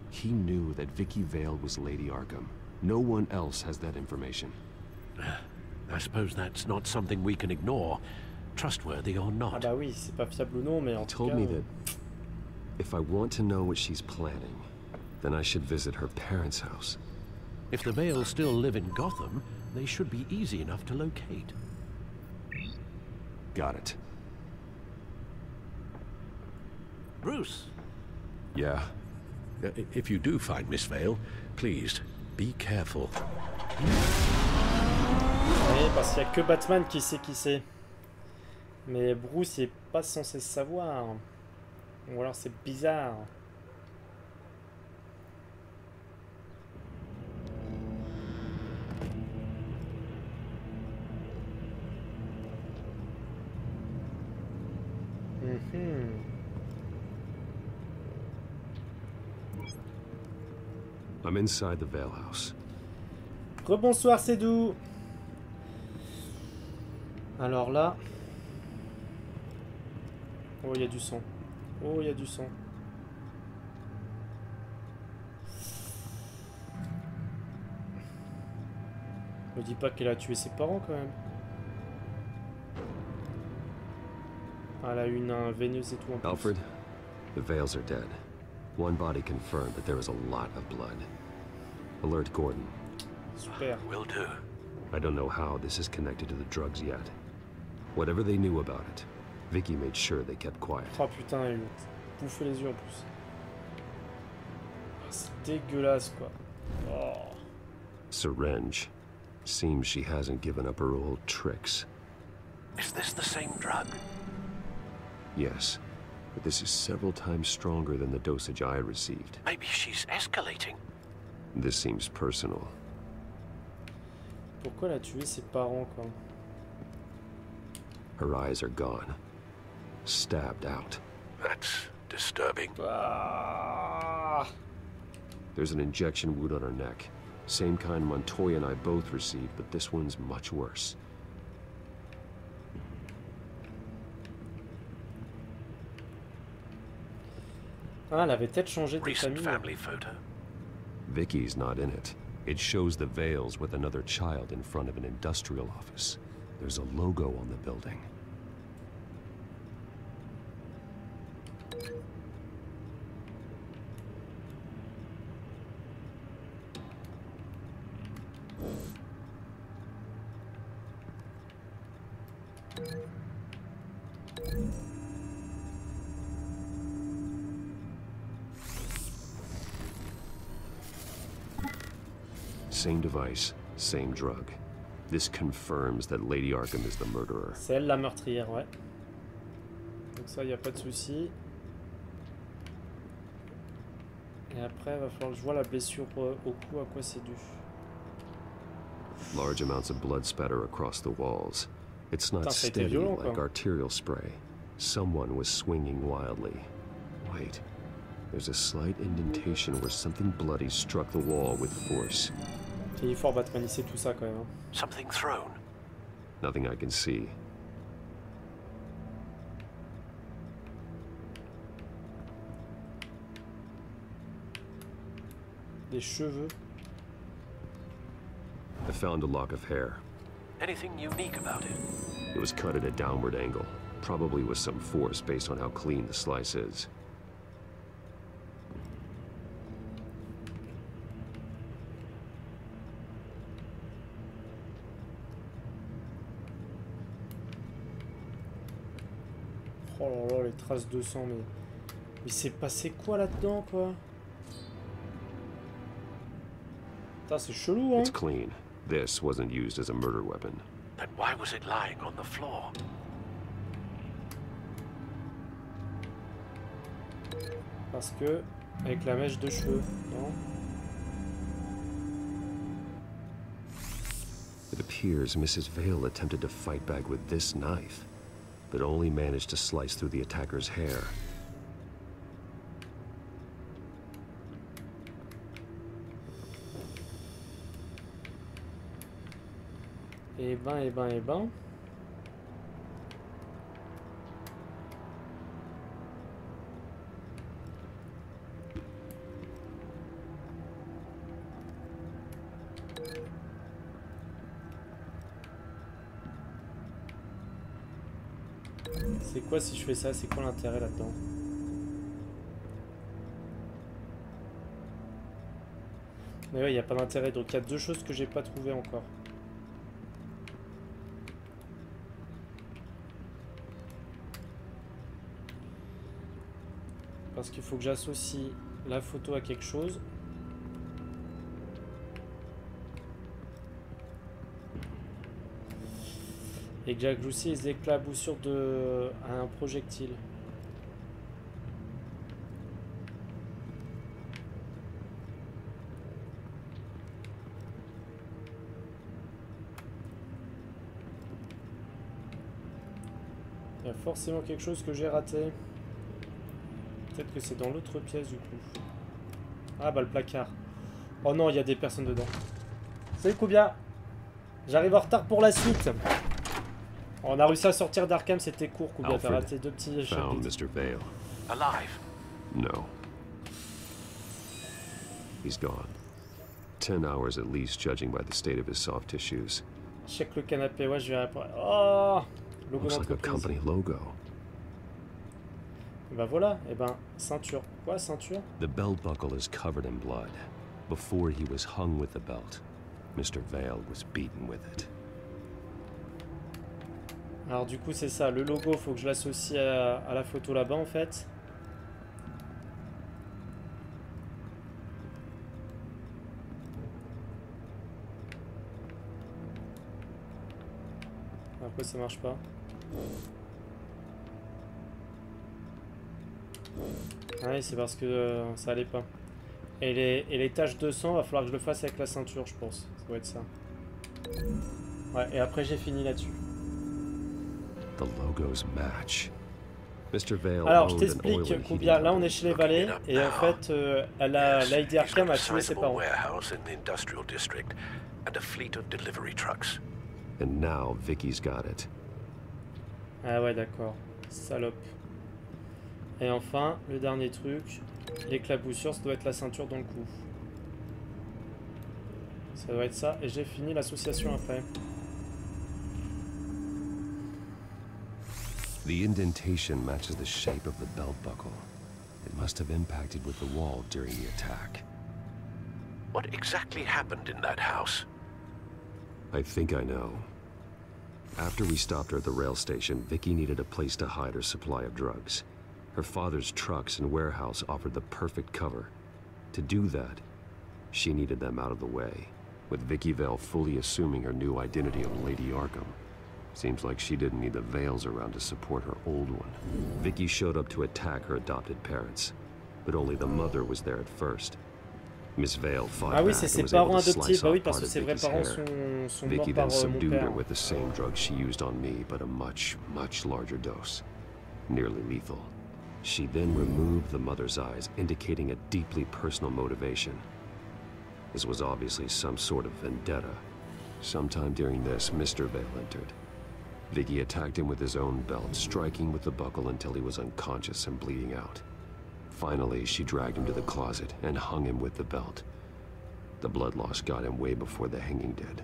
S4: He knew that Vicky Vale was Lady Arkham. No one else has that information.
S15: I suppose that's not something we can ignore, trustworthy or not.
S3: Ah bah oui, c'est pas fiable ou non, mais en tout cas...
S4: He told me that if I want to know what she's planning, then I should visit her parents' house.
S15: If the Vales still live in Gotham, they should be easy enough to locate.
S4: Got it.
S15: Bruce?
S4: Yeah?
S15: If you do find Miss Vale, please, be careful.
S3: Oui, parce qu'il n'y a que Batman qui sait qui c'est. Mais Bruce n'est pas censé savoir. Ou alors c'est bizarre.
S4: I'm inside the Vale House.
S3: Rebonsoir, c'est doux. Alors là... Oh, il y a du sang. Oh, il y a du sang. Me dis pas qu'elle a tué ses parents quand même. Elle a eu une veineuse et tout en plus.
S4: Alfred, the Vales are dead. One body confirmed, but there was a lot of blood. Alert Gordon.
S3: Super.
S15: Will do.
S4: I don't know how this is connected to the drugs yet. Whatever they knew about it, Vicky made sure they kept quiet.
S3: Oh putain, elle bouffe les yeux en plus. Oh, c'est dégueulasse quoi. Oh.
S4: Syringe. Seems she hasn't given up her old tricks.
S15: Is this the same drug?
S4: Yes, but this is several times stronger than the dosage I received.
S15: Maybe she's escalating.
S4: This seems personal.
S3: Pourquoi elle a tué ses parents quoi?
S4: Her eyes are gone. Stabbed out.
S15: That's disturbing.
S3: Ah.
S4: There's an injection wound on her neck. Same kind Montoya and I both received, but this one's much worse.
S3: Ah, elle avait peut-être changé de
S15: Recent
S3: famille.
S15: family photo.
S4: Vicky's not in it. It shows the Vales with another child in front of an industrial office. There's a logo on the building. Same device, same drug. This confirms that Lady Arkham is the murderer.
S3: C'est elle la meurtrière, ouais. Donc ça, y a pas de souci. Et après, il va falloir que je vois la blessure au cou, à quoi c'est dû.
S4: Large amounts of blood spatter across the walls. It's not steady like arterial spray. Someone was swinging wildly. Wait, there's a slight indentation where something bloody struck the wall with force.
S3: Il est fort Batmanisser tout ça quand même.
S15: Something thrown.
S4: Nothing I can see.
S3: Des cheveux.
S4: I found a lock of hair.
S15: Anything unique about it?
S4: It was cut at a downward angle, probably with some force based on how clean the slice is.
S3: Oh là là, les traces de sang, mais il s'est passé quoi là-dedans, quoi? Putain, c'est chelou, hein?
S4: It's clean. This wasn't used as a murder weapon.
S15: Then why was it lying on the floor?
S3: Parce que, avec la mèche de cheveux, non?
S4: It appears Mrs. Vale attempted to fight back with this knife, but only managed to slice through the attacker's hair.
S3: Eh ben, eh ben, eh ben. C'est quoi si je fais ça? C'est quoi l'intérêt là-dedans? Mais ouais, il n'y a pas d'intérêt. Donc il y a deux choses que j'ai pas trouvées encore. Parce qu'il faut que j'associe la photo à quelque chose. Et que j'associe les éclaboussures à un projectile. Il y a forcément quelque chose que j'ai raté. Peut-être que c'est dans l'autre pièce du coup. Ah bah le placard. Oh non, il y a des personnes dedans. Salut Koubia. J'arrive en retard pour la suite. On a réussi à sortir d'Arkham, c'était court Koubia. T'as raté deux petits chapitres.
S4: Mr. Vale.
S15: Alive?
S4: No. He's gone. 10 hours at least, judging by the state of his soft tissues.
S3: Check le canapé, ouais je vais répondre. Oh, logo
S4: Looks like a company logo.
S3: Et ben voilà, et ben ceinture. Quoi ceinture?
S4: The belt buckle is covered in blood. Before he was hung with the belt, Mr. Vale was beaten with it.
S3: Alors du coup c'est ça, le logo faut que je l'associe à la photo là-bas en fait. Après ça marche pas. Ah oui c'est parce que ça allait pas. Et les taches de sang, va falloir que je le fasse avec la ceinture je pense. Ça doit être ça. Ouais et après j'ai fini là-dessus.
S4: The logos match. Mr. Vale.
S3: Alors je t'explique Koubia, là on est chez les valets et en fait Lady Arkham a tué ses parents.
S4: And now Vicky's got it.
S3: Ah ouais d'accord, salope. Et enfin, le dernier truc, l'éclaboussure, ça doit être la ceinture dans le cou. Ça doit être ça, et j'ai fini l'association après.
S4: The indentation matches the shape of the belt buckle. It must have impacted with the wall during the attack.
S15: What exactly happened in that house?
S4: I think I know. After we stopped her at the rail station, Vicky needed a place to hide her supply of drugs. Her father's trucks and warehouse offered the perfect cover. To do that, she needed them out of the way, with Vicky Vale fully assuming her new identity of Lady Arkham. Seems like she didn't need the Vales around to support her old one. Vicky showed up to attack her adopted parents, but only the mother was there at first. Miss Vale fought
S3: Ah oui,
S4: back
S3: c'est
S4: and
S3: ses
S4: was able
S3: parents
S4: to
S3: adoptifs.
S4: slice
S3: Bah oui,
S4: off
S3: parce
S4: part
S3: que
S4: of
S3: ses vrais
S4: Vicky's
S3: parents
S4: hair.
S3: sont
S4: Vicky
S3: morts par
S4: then
S3: mon
S4: subdued her
S3: père.
S4: with the same drug she used on me, but a much, much larger dose. Nearly lethal. She then removed the mother's eyes, indicating a deeply personal motivation. This was obviously some sort of vendetta. Sometime during this, Mr. Vale entered. Vicky attacked him with his own belt, striking with the buckle until he was unconscious and bleeding out. Finally, she dragged him to the closet and hung him with the belt. The blood loss got him way before the hanging did.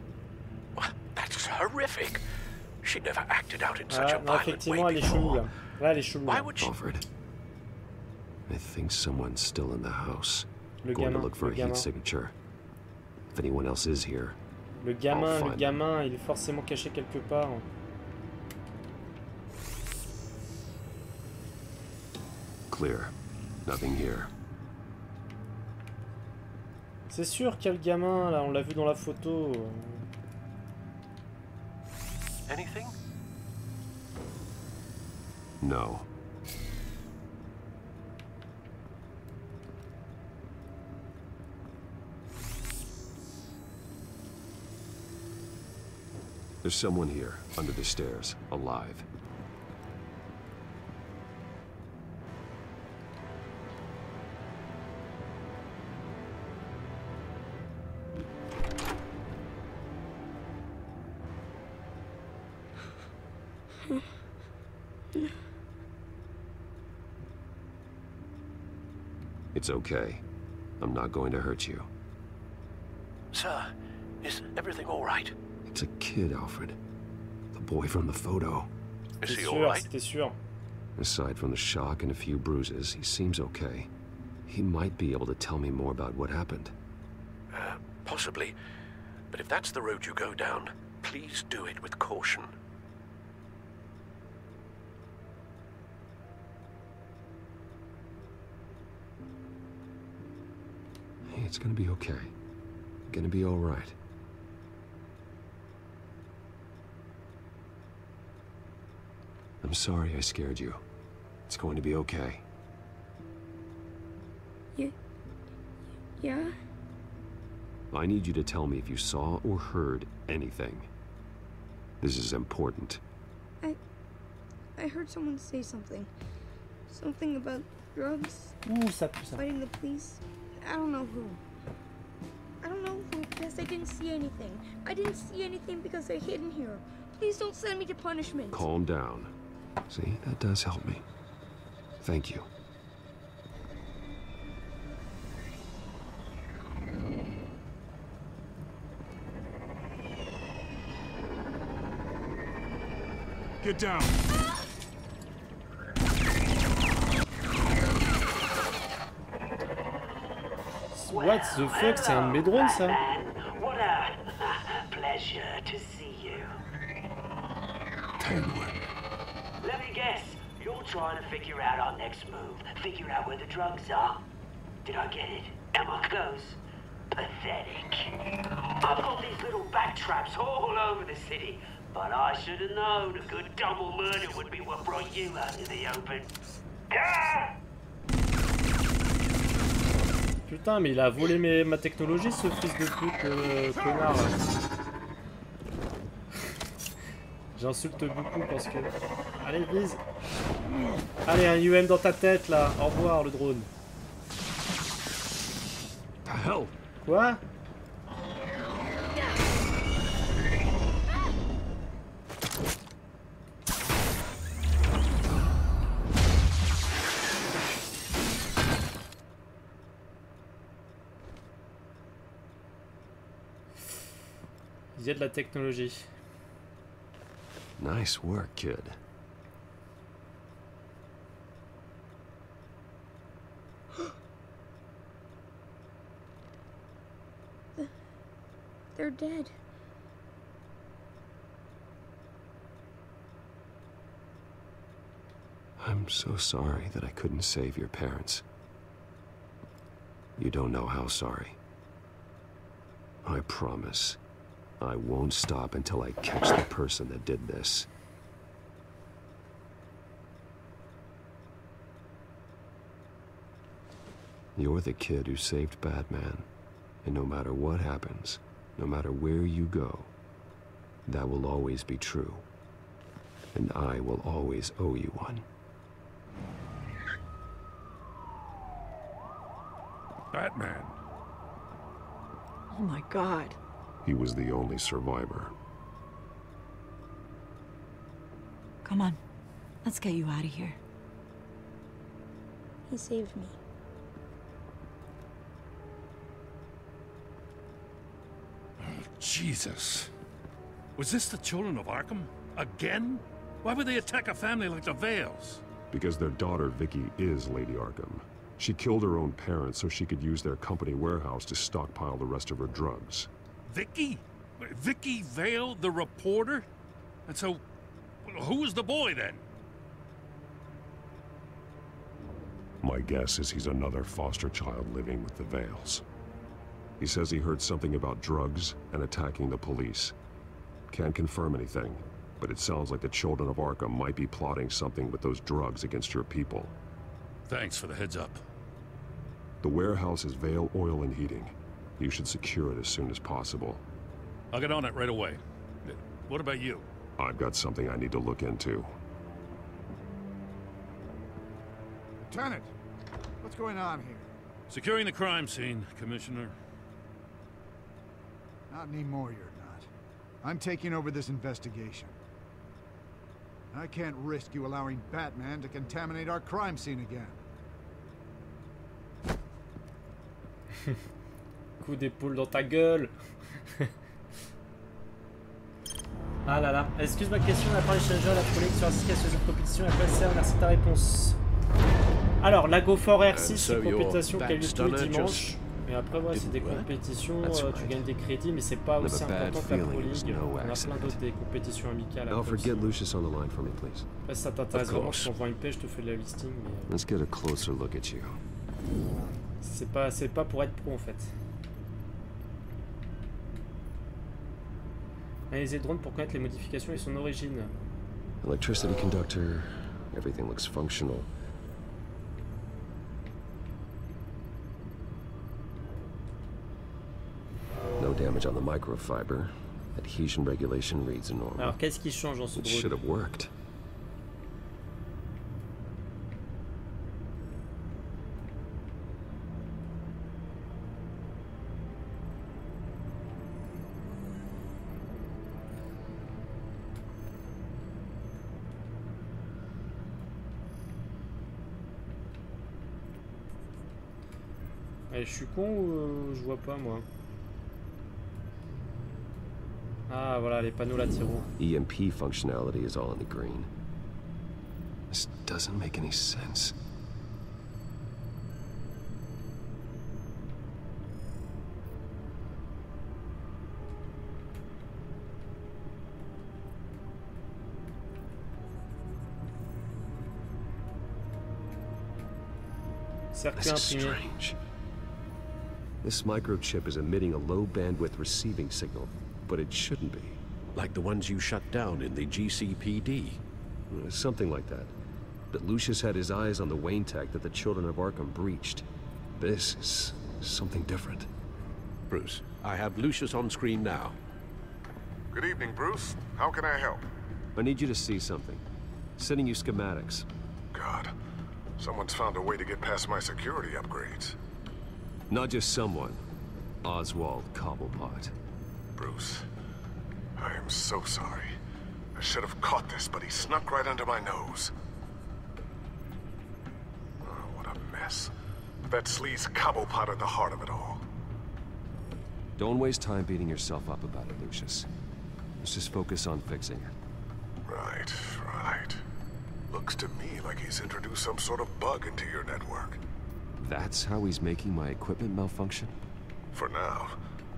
S15: That's horrific. She never acted out in such a
S3: Non,
S15: violent way
S3: effectivement, elle est chelou
S15: before.
S3: là. Là, elle est chelou.
S15: Why
S3: Là.
S15: would she...
S4: Alfred, I think someone's still in the house.
S3: Le
S4: Going to
S3: gamin,
S4: look for
S3: le
S4: a heat
S3: gamin.
S4: signature. If anyone else is here,
S3: Le gamin, il est forcément caché quelque part.
S4: clear. Nothing here.
S3: C'est sûr qu'il y a le gamin là, on l'a vu dans la photo.
S15: Anything?
S4: No. There's someone here, under the stairs, alive. It's okay. I'm not going to hurt you.
S15: Sir, is everything all right?
S4: It's a kid, Alfred. The boy from the photo.
S15: Is he all right?
S3: C'était sûr.
S4: Aside from the shock and a few bruises, he seems okay. He might be able to tell me more about what happened.
S15: Possibly. But if that's the road you go down, please do it with caution.
S4: Hey, it's gonna be okay. Gonna be all right. I'm sorry I scared you. It's going to be okay.
S17: Yeah?
S4: I need you to tell me if you saw or heard anything. This is important.
S17: I heard someone say something. Something about drugs.
S3: Ouh, ça pue ça.
S17: Fighting the police. I don't know who. I don't know who because I didn't see anything. I didn't see anything because they're hidden here. Please don't send me to punishment.
S4: Calm down. See, that does help me. Thank you.
S9: Get down.
S3: What the fuck, c'est un de mes drones ça?
S11: What a pleasure to see you. Let me guess, you're trying to figure out our next move. Figure out where the drugs are. Did I get it? Am I close? Pathetic. I've got these little bat traps all over the city, but I should have known a good double murder would be what brought you out in the open. Ah!
S3: Putain, mais il a volé ma technologie, ce fils de pute, connard. J'insulte beaucoup parce que... Allez, vise. Allez, un UM dans ta tête, là. Au revoir, le drone. Quoi? Il y a de la technologie.
S4: Nice work, kid.
S17: They're dead.
S4: I'm so sorry that I couldn't save your parents. You don't know how sorry. I promise, I won't stop until I catch the person that did this. You're the kid who saved Batman, and no matter what happens, no matter where you go, that will always be true. And I will always owe you one.
S12: Batman.
S2: Oh my God.
S4: He was the only survivor.
S2: Come on. Let's get you out of here.
S17: He saved me.
S12: Oh, Jesus. Was this the children of Arkham? Again? Why would they attack a family like the Vales?
S4: Because their daughter, Vicky, is Lady Arkham. She killed her own parents so she could use their company warehouse to stockpile the rest of her drugs.
S12: Vicky? Vicky Vale, the reporter? And so, who was the boy then?
S4: My guess is he's another foster child living with the Vales. He says he heard something about drugs and attacking the police. Can't confirm anything, but it sounds like the children of Arkham might be plotting something with those drugs against your people.
S12: Thanks for the heads up.
S4: The warehouse is Vale Oil and Heating. You should secure it as soon as possible.
S12: I'll get on it right away. What about you?
S4: I've got something I need to look into.
S9: Lieutenant, what's going on here?
S12: Securing the crime scene, Commissioner.
S9: Not anymore, you're not. I'm taking over this investigation. I can't risk you allowing Batman to contaminate our crime scene again.
S3: Coup d'épaule dans ta gueule. Ah là là. Excuse ma question, on a parlé challenger, la folie sur assistance sur cette compétition, à quoi sert? Merci de ta réponse. Alors, la Go for R6, c'est une compétition qui a lieu tous les dimanches. Et après, ouais, c'est des compétitions, tu gagnes des crédits, mais c'est pas aussi important que la Pro League. On a plein d'autres des compétitions amicales. Après, si ça t'intéresse vraiment, je t'envoie une page, je te fais le listing. Mais... C'est pas pour être pro en fait. Analyser le drone pour connaître les modifications et son origine.
S4: Electricity conductor, everything looks functional. No damage on the microfiber. Adhesion regulation reads normal.
S3: Alors qu'est-ce qui change dans ce drone?
S4: It should have worked.
S3: Je suis con ou je vois pas moi? Ah voilà les panneaux latéraux.
S4: EMP functionality is all in the green. This doesn't make any sense.
S3: Circuit imprimé.
S4: This microchip is emitting a low-bandwidth receiving signal, but it shouldn't be.
S15: Like the ones you shut down in the GCPD?
S4: Something like that. But Lucius had his eyes on the Wayne tech that the children of Arkham breached. This is something different.
S15: Bruce, I have Lucius on screen now.
S18: Good evening, Bruce. How can I help?
S4: I need you to see something. Sending you schematics.
S18: God, someone's found a way to get past my security upgrades.
S4: Not just someone. Oswald Cobblepot.
S18: Bruce, I am so sorry. I should have caught this, but he snuck right under my nose. Oh, what a mess. That sleaze Cobblepot at the heart of it all.
S4: Don't waste time beating yourself up about it, Lucius. Let's just focus on fixing it.
S18: Right, right. Looks to me like he's introduced some sort of bug into your network.
S4: That's how he's making my equipment malfunction?
S18: For now.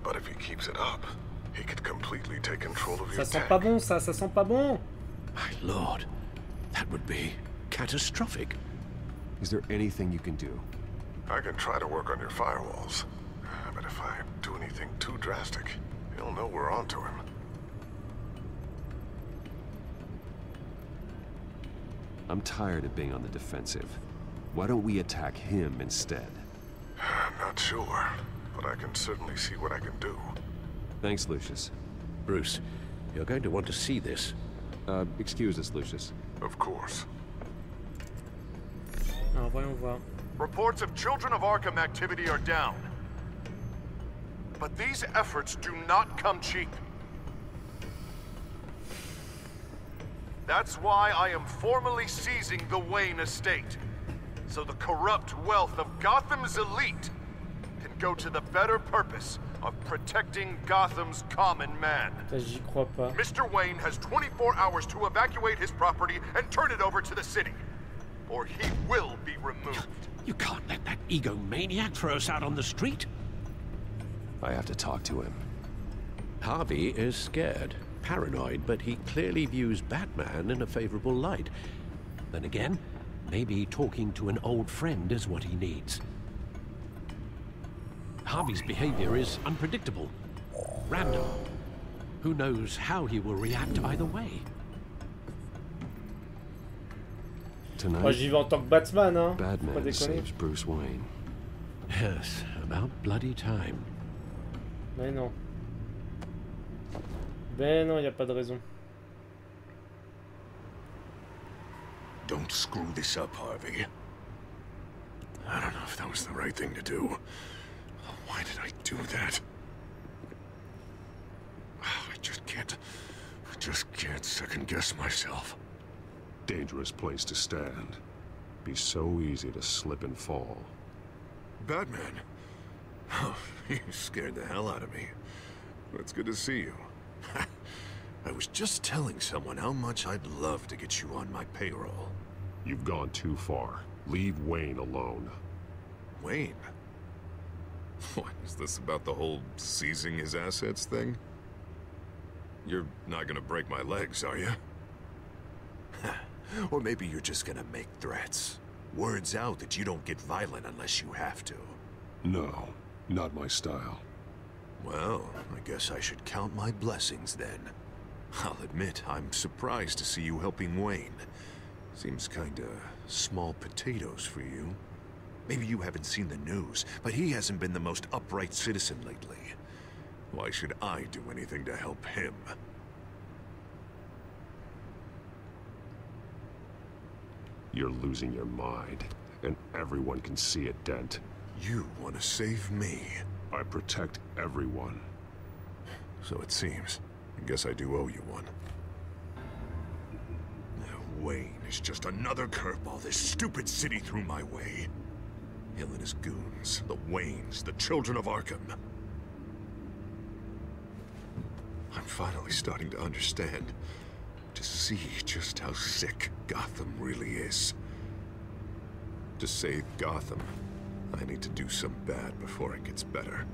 S18: But if he keeps it up, he could completely take control of your
S3: Ça sent pas bon, ça sent pas bon.
S15: My lord, that would be catastrophic.
S4: Is there anything you can do?
S18: I can try to work on your firewalls. But if I do anything too drastic, he'll know we're onto him.
S4: I'm tired of being on the defensive. Why don't we attack him instead?
S18: I'm not sure, but I can certainly see what I can do.
S4: Thanks, Lucius.
S15: Bruce, you're going to want to see this.
S4: Excuse us, Lucius.
S18: Of course.
S3: Alors, voyons voir.
S1: Reports of Children of Arkham activity are down. But these efforts do not come cheap. That's why I am formally seizing the Wayne estate, so the corrupt wealth of Gotham's elite can go to the better purpose of protecting Gotham's common man.
S3: J'y crois pas.
S1: Mr. Wayne has 24 hours to evacuate his property and turn it over to the city, or he will be removed.
S15: You can't let that egomaniac throw us out on the street.
S4: I have to talk to him.
S15: Harvey is scared, paranoid, but he clearly views Batman in a favorable light. Then again, maybe talking to an old friend is what he needs. Harvey's behavior is unpredictable, random. Who knows how he will react either way?
S4: Tonight,
S3: Moi j'y vais en tant que Batman, hein.
S4: Batman saves Bruce Wayne.
S15: Yes, about bloody time.
S3: Mais non. Ben non, y a pas de raison.
S18: Don't screw this up, Harvey. I don't know if that was the right thing to do. Why did I do that? I just can't second-guess myself.
S19: Dangerous place to stand. Be so easy to slip and fall.
S18: Batman? Oh, you scared the hell out of me. It's good to see you. I was just telling someone how much I'd love to get you on my payroll.
S19: You've gone too far. Leave Wayne alone.
S18: Wayne? What, is this about the whole seizing his assets thing? You're not gonna break my legs, are you? Or maybe you're just gonna make threats. Words out that you don't get violent unless you have to.
S19: No, not my style.
S18: Well, I guess I should count my blessings then. I'll admit, I'm surprised to see you helping Wayne. Seems kinda small potatoes for you. Maybe you haven't seen the news, but he hasn't been the most upright citizen lately. Why should I do anything to help him?
S19: You're losing your mind, and everyone can see it, Dent.
S18: You want to save me?
S19: I protect everyone.
S18: So it seems. I guess I do owe you one. Wayne is just another curveball this stupid city threw my way. Hill and his goons, the Waynes, the Children of Arkham. I'm finally starting to understand, to see just how sick Gotham really is. To save Gotham, I need to do some bad before it gets better.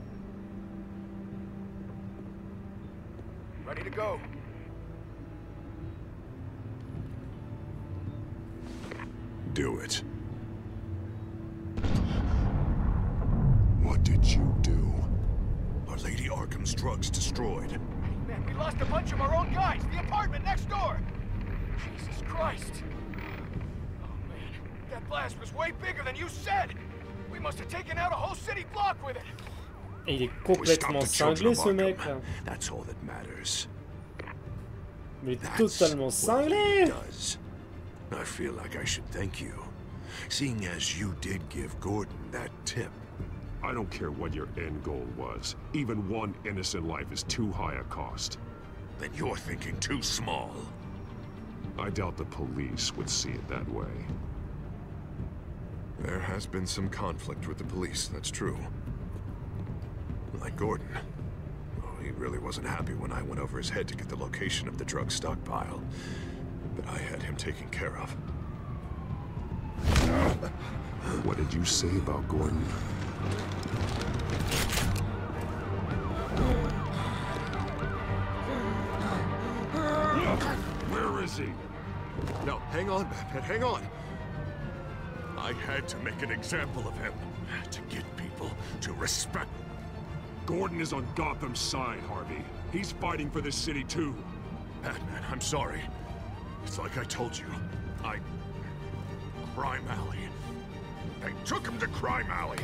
S5: Ready to go.
S18: Do it. What did you do? Our Lady Arkham's drugs destroyed.
S20: Man, we lost a bunch of our own guys. The apartment next door. Jesus Christ. Oh, man. That blast was way bigger than you said. We must have taken out a whole city block with it.
S3: Et il est complètement cinglé, ce mec.
S18: That's all that matters.
S3: Mais il est totalement cinglé.
S18: I feel like I should thank you, seeing as you did give Gordon that tip.
S19: I don't care what your end goal was. Even one innocent life is too high a cost.
S18: Then you're thinking too small.
S19: I doubt the police would see it that way.
S18: There has been some conflict with the police, that's true. Like Gordon. Oh, he really wasn't happy when I went over his head to get the location of the drug stockpile. But I had him taken care of.
S19: What did you say about Gordon?
S18: Where is he? No, hang on, Batman, hang on.
S1: I had to make an example of him to get people to respect.
S19: Gordon is on Gotham's side, Harvey. He's fighting for this city too.
S1: Batman, I'm sorry. It's like I told you. Crime Alley. They took him to Crime Alley.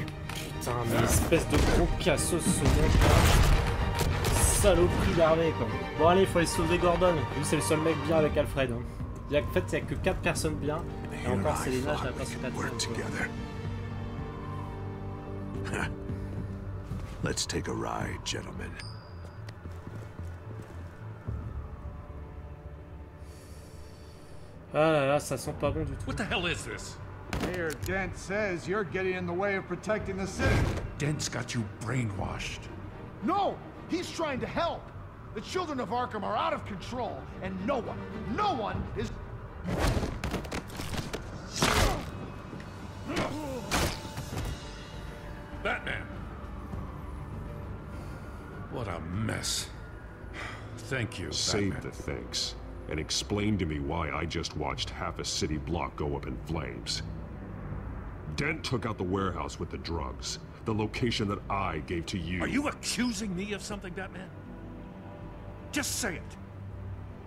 S3: Putain, mais espèce de gros cassos ce mec là. Saloperie d'armée quoi. Bon allez, il faut aller sauver Gordon. Lui c'est le seul mec bien avec Alfred. Hein. En fait, il n'y a que 4 personnes bien. Et encore Selena, je la passe au 4.
S18: Let's take a ride, gentlemen.
S3: Ah là là, ça sent pas bon du tout.
S12: What the hell is this?
S9: Mayor Dent says you're getting in the way of protecting the city.
S12: Dent's got you brainwashed.
S9: No! He's trying to help! The children of Arkham are out of control, and no one is...
S12: Batman! What a mess. Thank you,
S19: Save
S12: Batman.
S19: the thanks, and explain to me why I just watched half a city block go up in flames. Dent took out the warehouse with the drugs, the location that I gave to you.
S12: Are you accusing me of something, Batman? Just say it.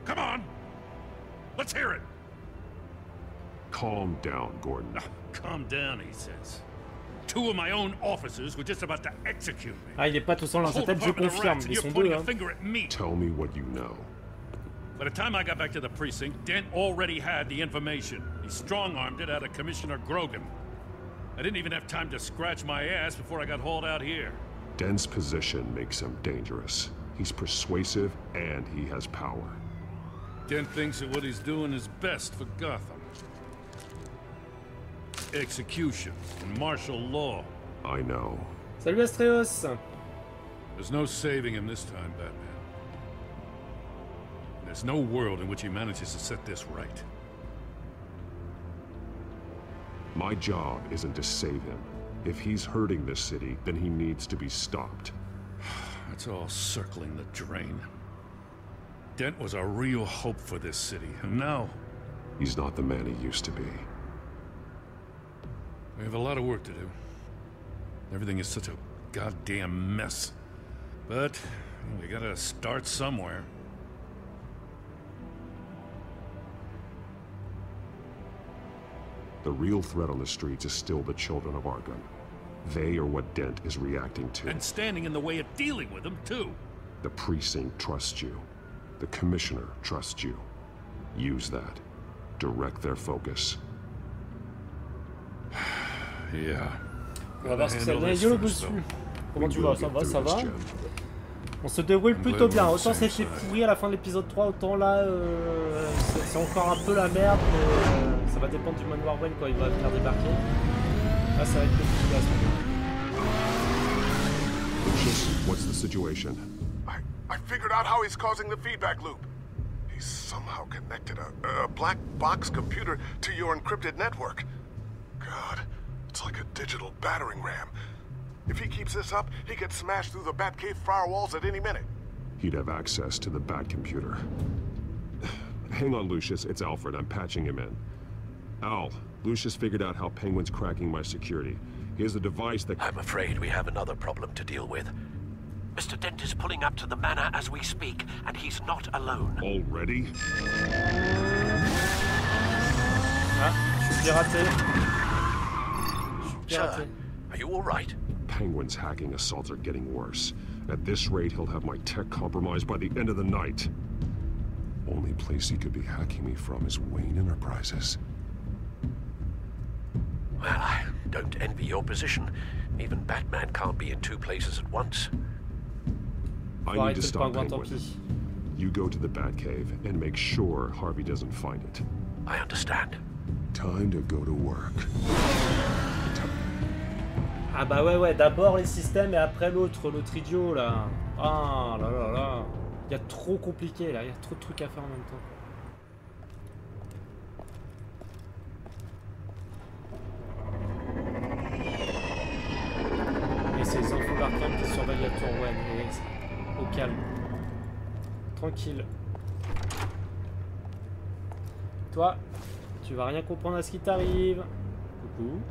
S12: Come on! Let's hear it!
S19: Calm down, Gordon.
S12: Calm down, he says. 2 of my own officers were just about to execute me.
S3: Ah, il est pas tout seul dans sa tête, je confirme. Ils sont deux, hein.
S19: Tell me what you know.
S12: By the time I got back to the precinct, Dent already had the information. He strong-armed it out of Commissioner Grogan. I didn't even have time to scratch my ass before I got hauled out here.
S19: Dent's position makes him dangerous. He's persuasive, and he has power.
S12: Dent thinks that what he's doing is best for Gotham. Execution and martial law.
S19: I know.
S3: Salut Astreos.
S12: There's no saving him this time, Batman. There's no world in which he manages to set this right.
S19: My job isn't to save him. If he's hurting this city, then he needs to be stopped.
S12: It's all circling the drain. Dent was a real hope for this city, and now...
S19: He's not the man he used to be.
S12: We have a lot of work to do. Everything is such a goddamn mess. But we gotta start somewhere.
S19: The real threat on the streets is still the children of Arkham. They are what Dent is reacting to.
S12: And standing in the way of dealing with them, too.
S19: The precinct trusts you. The commissioner trusts you. Use that. Direct their focus.
S12: Yeah.
S3: On va voir ce que ça donne. Yo le bossu. Comment tu vas? Ça va, ça va. On se déroule plutôt bien. Autant c'était pourri à la fin de l'épisode 3, autant là c'est encore un peu la merde, mais ça va dépendre du manoir Wayne quand il va venir débarquer. Là ça va être compliqué à ce moment.
S19: Lucius, what's the situation?
S21: I figured out how he's causing the feedback loop. He's somehow connected a black box computer to your encrypted network. God, it's like a digital battering ram. If he keeps this up, he could smash through the Batcave firewalls at any minute.
S19: He'd have access to the Bat computer. Hang on, Lucius. It's Alfred. I'm patching him in. Al, Lucius figured out how Penguin's cracking my security. He has a device that...
S22: I'm afraid we have another problem to deal with. Mr. Dent is pulling up to the manor as we speak, and he's not alone.
S19: Already?
S3: Ah, je suis piraté.
S22: Sir, are you all right?
S19: Penguin's hacking assaults are getting worse. At this rate, he'll have my tech compromised by the end of the night. Only place he could be hacking me from is Wayne Enterprises.
S22: Well, I don't envy your position. Even Batman can't be in 2 places at once.
S19: I need to stop Penguin. You go to the Batcave and make sure Harvey doesn't find it.
S22: I understand.
S19: Time to go to work.
S3: Ah bah ouais, d'abord les systèmes et après l'autre idiot là. Ah là là là. Il y a trop compliqué là, il y a trop de trucs à faire en même temps. Et c'est les infos d'Arkham qui surveillent la tour Wayne, au calme. Tranquille. Toi, tu vas rien comprendre à ce qui t'arrive. Coucou.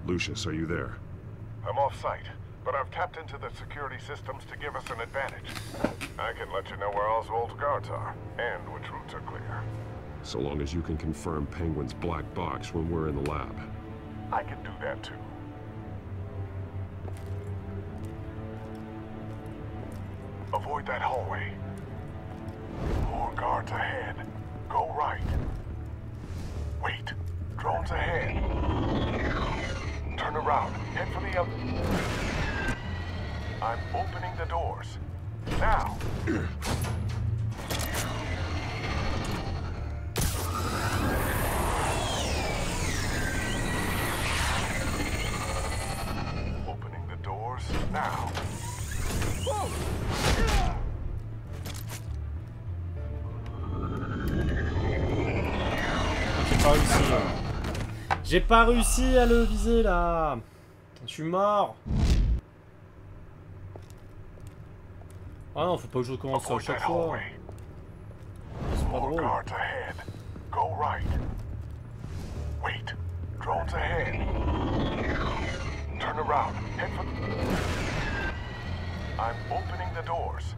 S19: Lucius, are you there?
S21: I'm off-site, but I've tapped into the security systems to give us an advantage. I can let you know where Oswald's guards are, and which routes are clear.
S19: So long as you can confirm Penguin's black box when we're in the lab.
S21: I can do that too. Avoid that hallway. More guards ahead. Go right. Wait. Drones ahead. Turn around. Head for the other. I'm opening the doors. Now. Opening the doors now. Whoa.
S3: J'ai pas réussi à le viser là. Je suis mort. Ah non, faut pas que je recommence à chaque fois. C'est pas drôle.
S21: Go right. Wait. Drones ahead. Turn around. Head for... I'm opening the doors.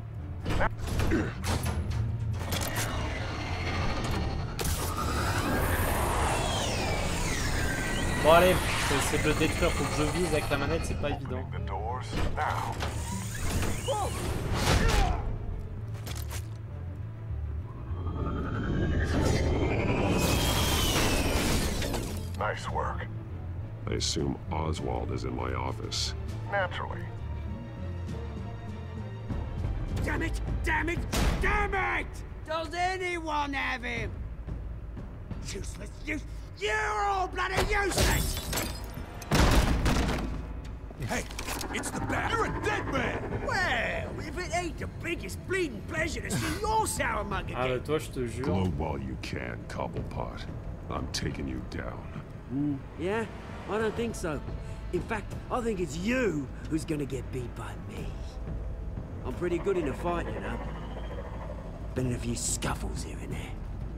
S3: Bon allez, je vais essayer de le détruire, faut que je vise avec la manette, c'est pas évident.
S21: Nice work.
S19: I assume Oswald is in my office.
S21: Naturally.
S10: Damn it! Damn it! Damn it! Does anyone have him? Useless, you're all bloody useless!
S6: Hey, it's the bat. You're a dead man!
S10: Well, if it ain't the biggest bleeding pleasure to see your sour mug again.
S3: Ah bah toi je te jure.
S19: Gloat while you can, Cobblepot. I'm taking you down.
S10: Yeah? I don't think so. In fact, I think it's you who's gonna get beat by me. I'm pretty good in a fight, you know. Been in a few scuffles here and there.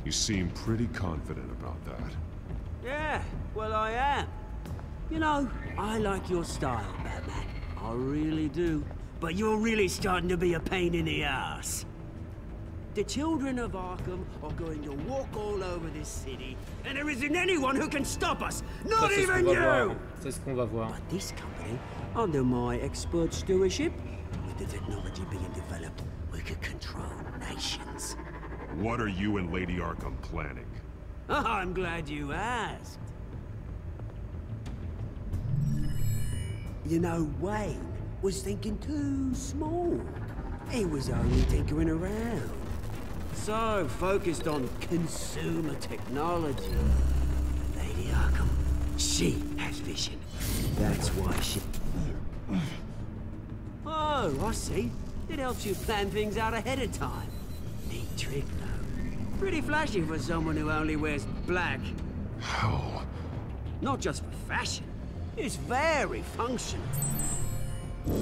S19: You seem pretty confident about that.
S10: Yeah, well I am. You know, I like your style, Batman. I really do. But you're really starting to be a pain in the ass. The children of Arkham are going to walk all over this city, and there isn't anyone who can stop us. Not even you!
S3: C'est ce qu'on va voir.
S10: But this company, under my expert stewardship, with the technology being developed, we could control nations.
S19: What are you and Lady Arkham planning?
S10: Oh, I'm glad you asked. You know, Wayne was thinking too small. He was only tinkering around. So focused on consumer technology. Lady Arkham, she has vision. That's why she... Oh, I see. It helps you plan things out ahead of time. Neat trick, though. Pretty flashy for someone who only wears black.
S19: How?
S10: Not just for fashion. It's very functional.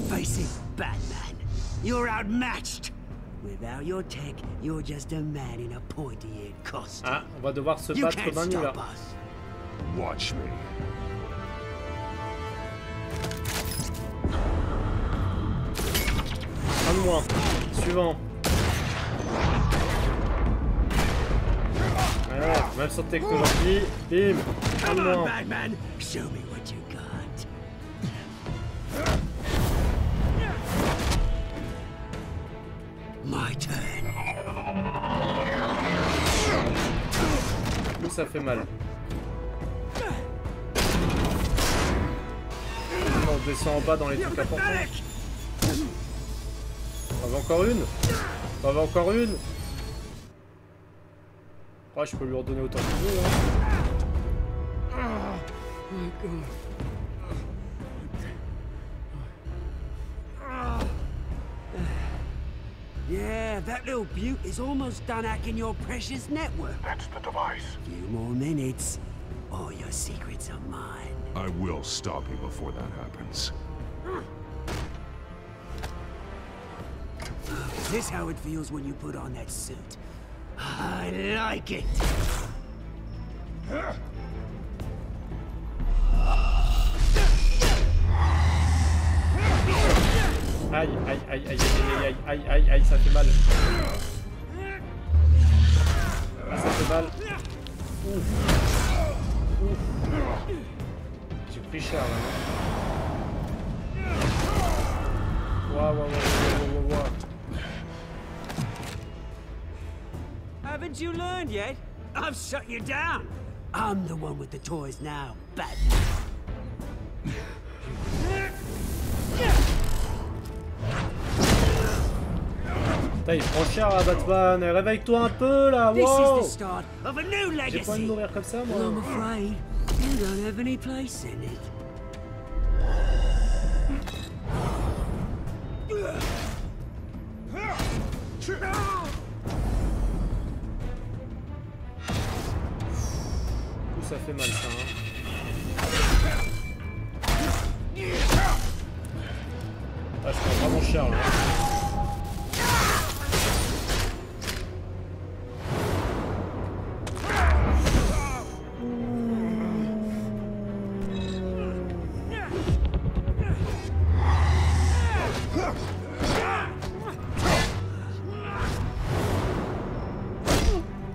S10: Face it, Batman. You're outmatched. Without your tech, you're just a man in a pointy-eared costume.
S3: Ah, on va devoir se battre comme un nul là.
S19: Watch me.
S3: Un de moins. Suivant. Alors, même sur technologie, bim, un de moins.
S10: Batman, show me what you got. My turn.
S3: Ouh, ça fait mal. On descend en bas dans les trucs importants. On avait encore une. On avait encore une. Ah, je peux lui redonner autant que je veux. Hein.
S10: Yeah, that little beaut is almost done hacking your precious network.
S21: That's the device.
S10: Few more minutes. All your secrets are mine.
S19: I will stop you before that happens.
S10: Is this how it feels when you put on that suit? I like it.
S3: Aïe, aïe, aïe, aïe, aïe, aïe, aïe, aïe, ça fait mal. Ah, ça fait mal. Ouf. Ouf. J'ai pris cher là. Waouh, waouh, waouh, waouh, waouh.
S10: Haven't you learned yet? I've shut you down. I'm the one with the toys now, Batman.
S3: Putain, il prend cher à Batman. Réveille-toi un peu là. Wow. J'ai pas envie de mourir comme ça, moi.
S10: I'm afraid you don't have any place in it.
S3: Ça fait mal ça, hein. Ah, je prends vraiment cher là.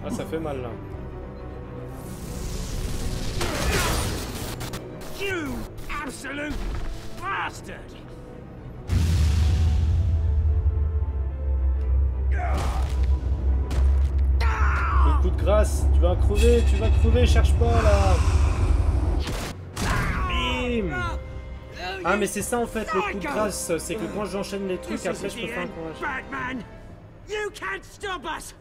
S3: Ah, ça fait mal là.
S10: You absolute bastard!
S3: Le coup de grâce, tu vas crever, cherche pas là. Bim. Ah mais c'est ça en fait le coup de grâce, c'est que quand j'enchaîne les trucs après je peux faire un courage.
S10: Batman, you can't stop us.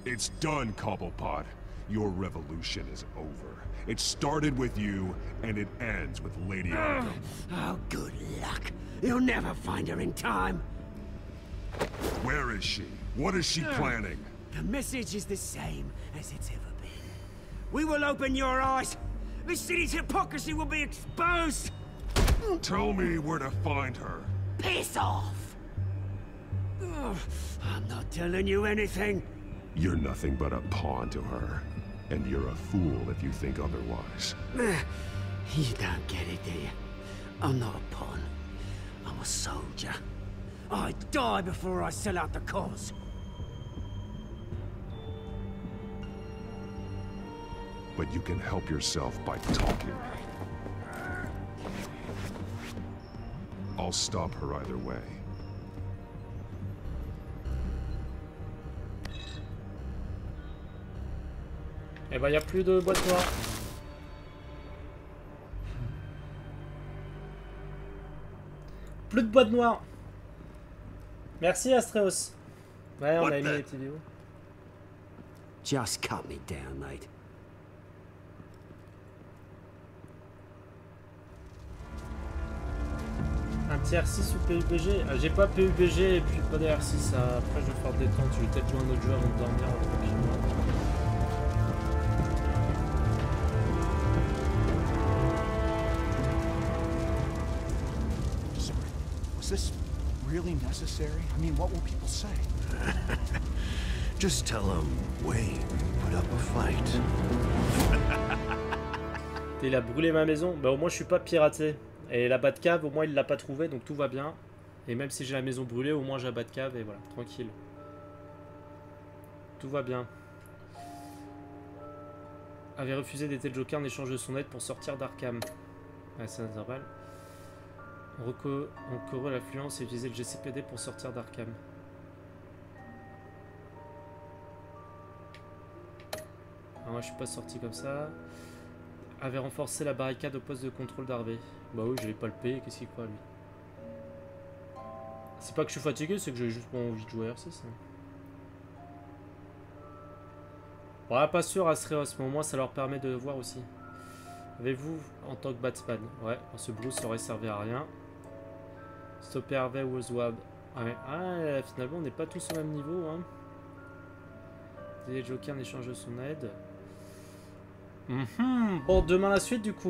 S19: It's done, Cobblepot. Your revolution is over. It started with you, and it ends with Lady Arkham.
S10: Oh, good luck. You'll never find her in time.
S19: Where is she? What is she planning?
S10: The message is the same as it's ever been. We will open your eyes. The city's hypocrisy will be exposed.
S19: Tell me where to find her.
S10: Piss off. I'm not telling you anything.
S19: You're nothing but a pawn to her. And you're a fool if you think otherwise.
S10: You don't get it, do you? I'm not a pawn. I'm a soldier. I die before I sell out the cause.
S19: But you can help yourself by talking. I'll stop her either way.
S3: Eh ben, y a plus de boîte noire. Plus de boîte noire. Merci Astreos. Ouais, on a aimé les petites vidéos.
S10: Just cut me down, mate.
S3: Un petit R6 ou PUBG? J'ai pas PUBG et puis pas de R6. Après, je vais faire détente. Je vais peut-être jouer un autre jeu avant de dormir tranquillement.
S9: Was this really necessary? I mean, what will people say?
S15: Just tell them Wayne put up a fight.
S3: Il a brûlé ma maison. Bah au moins je suis pas piraté. Et la Batcave, au moins il l'a pas trouvé, donc tout va bien. Et même si j'ai la maison brûlée, au moins j'ai la Batcave et voilà, tranquille. Tout va bien. Avait refusé d'aider le Joker en échange de son aide pour sortir d'Arkham. Ouais, c'est normal. On recourt à l'affluence et utiliser le GCPD pour sortir d'Arkham. Alors moi je suis pas sorti comme ça. Avait renforcé la barricade au poste de contrôle d'Harvey. Bah oui, je l'ai palpé, qu'est-ce qu'il croit lui? C'est pas que je suis fatigué, c'est que j'ai juste pas envie de jouer à R6. Bon, pas sûr à Astreos, mais au moins ça leur permet de voir aussi. Avez-vous en tant que Batman? Ouais, ce Bruce aurait servi à rien. Stopper Harvey ou Oswald. Ouais. Ah, finalement on n'est pas tous au même niveau. Hein. Les Jokers en échange de son aide. Bon, demain la suite du coup.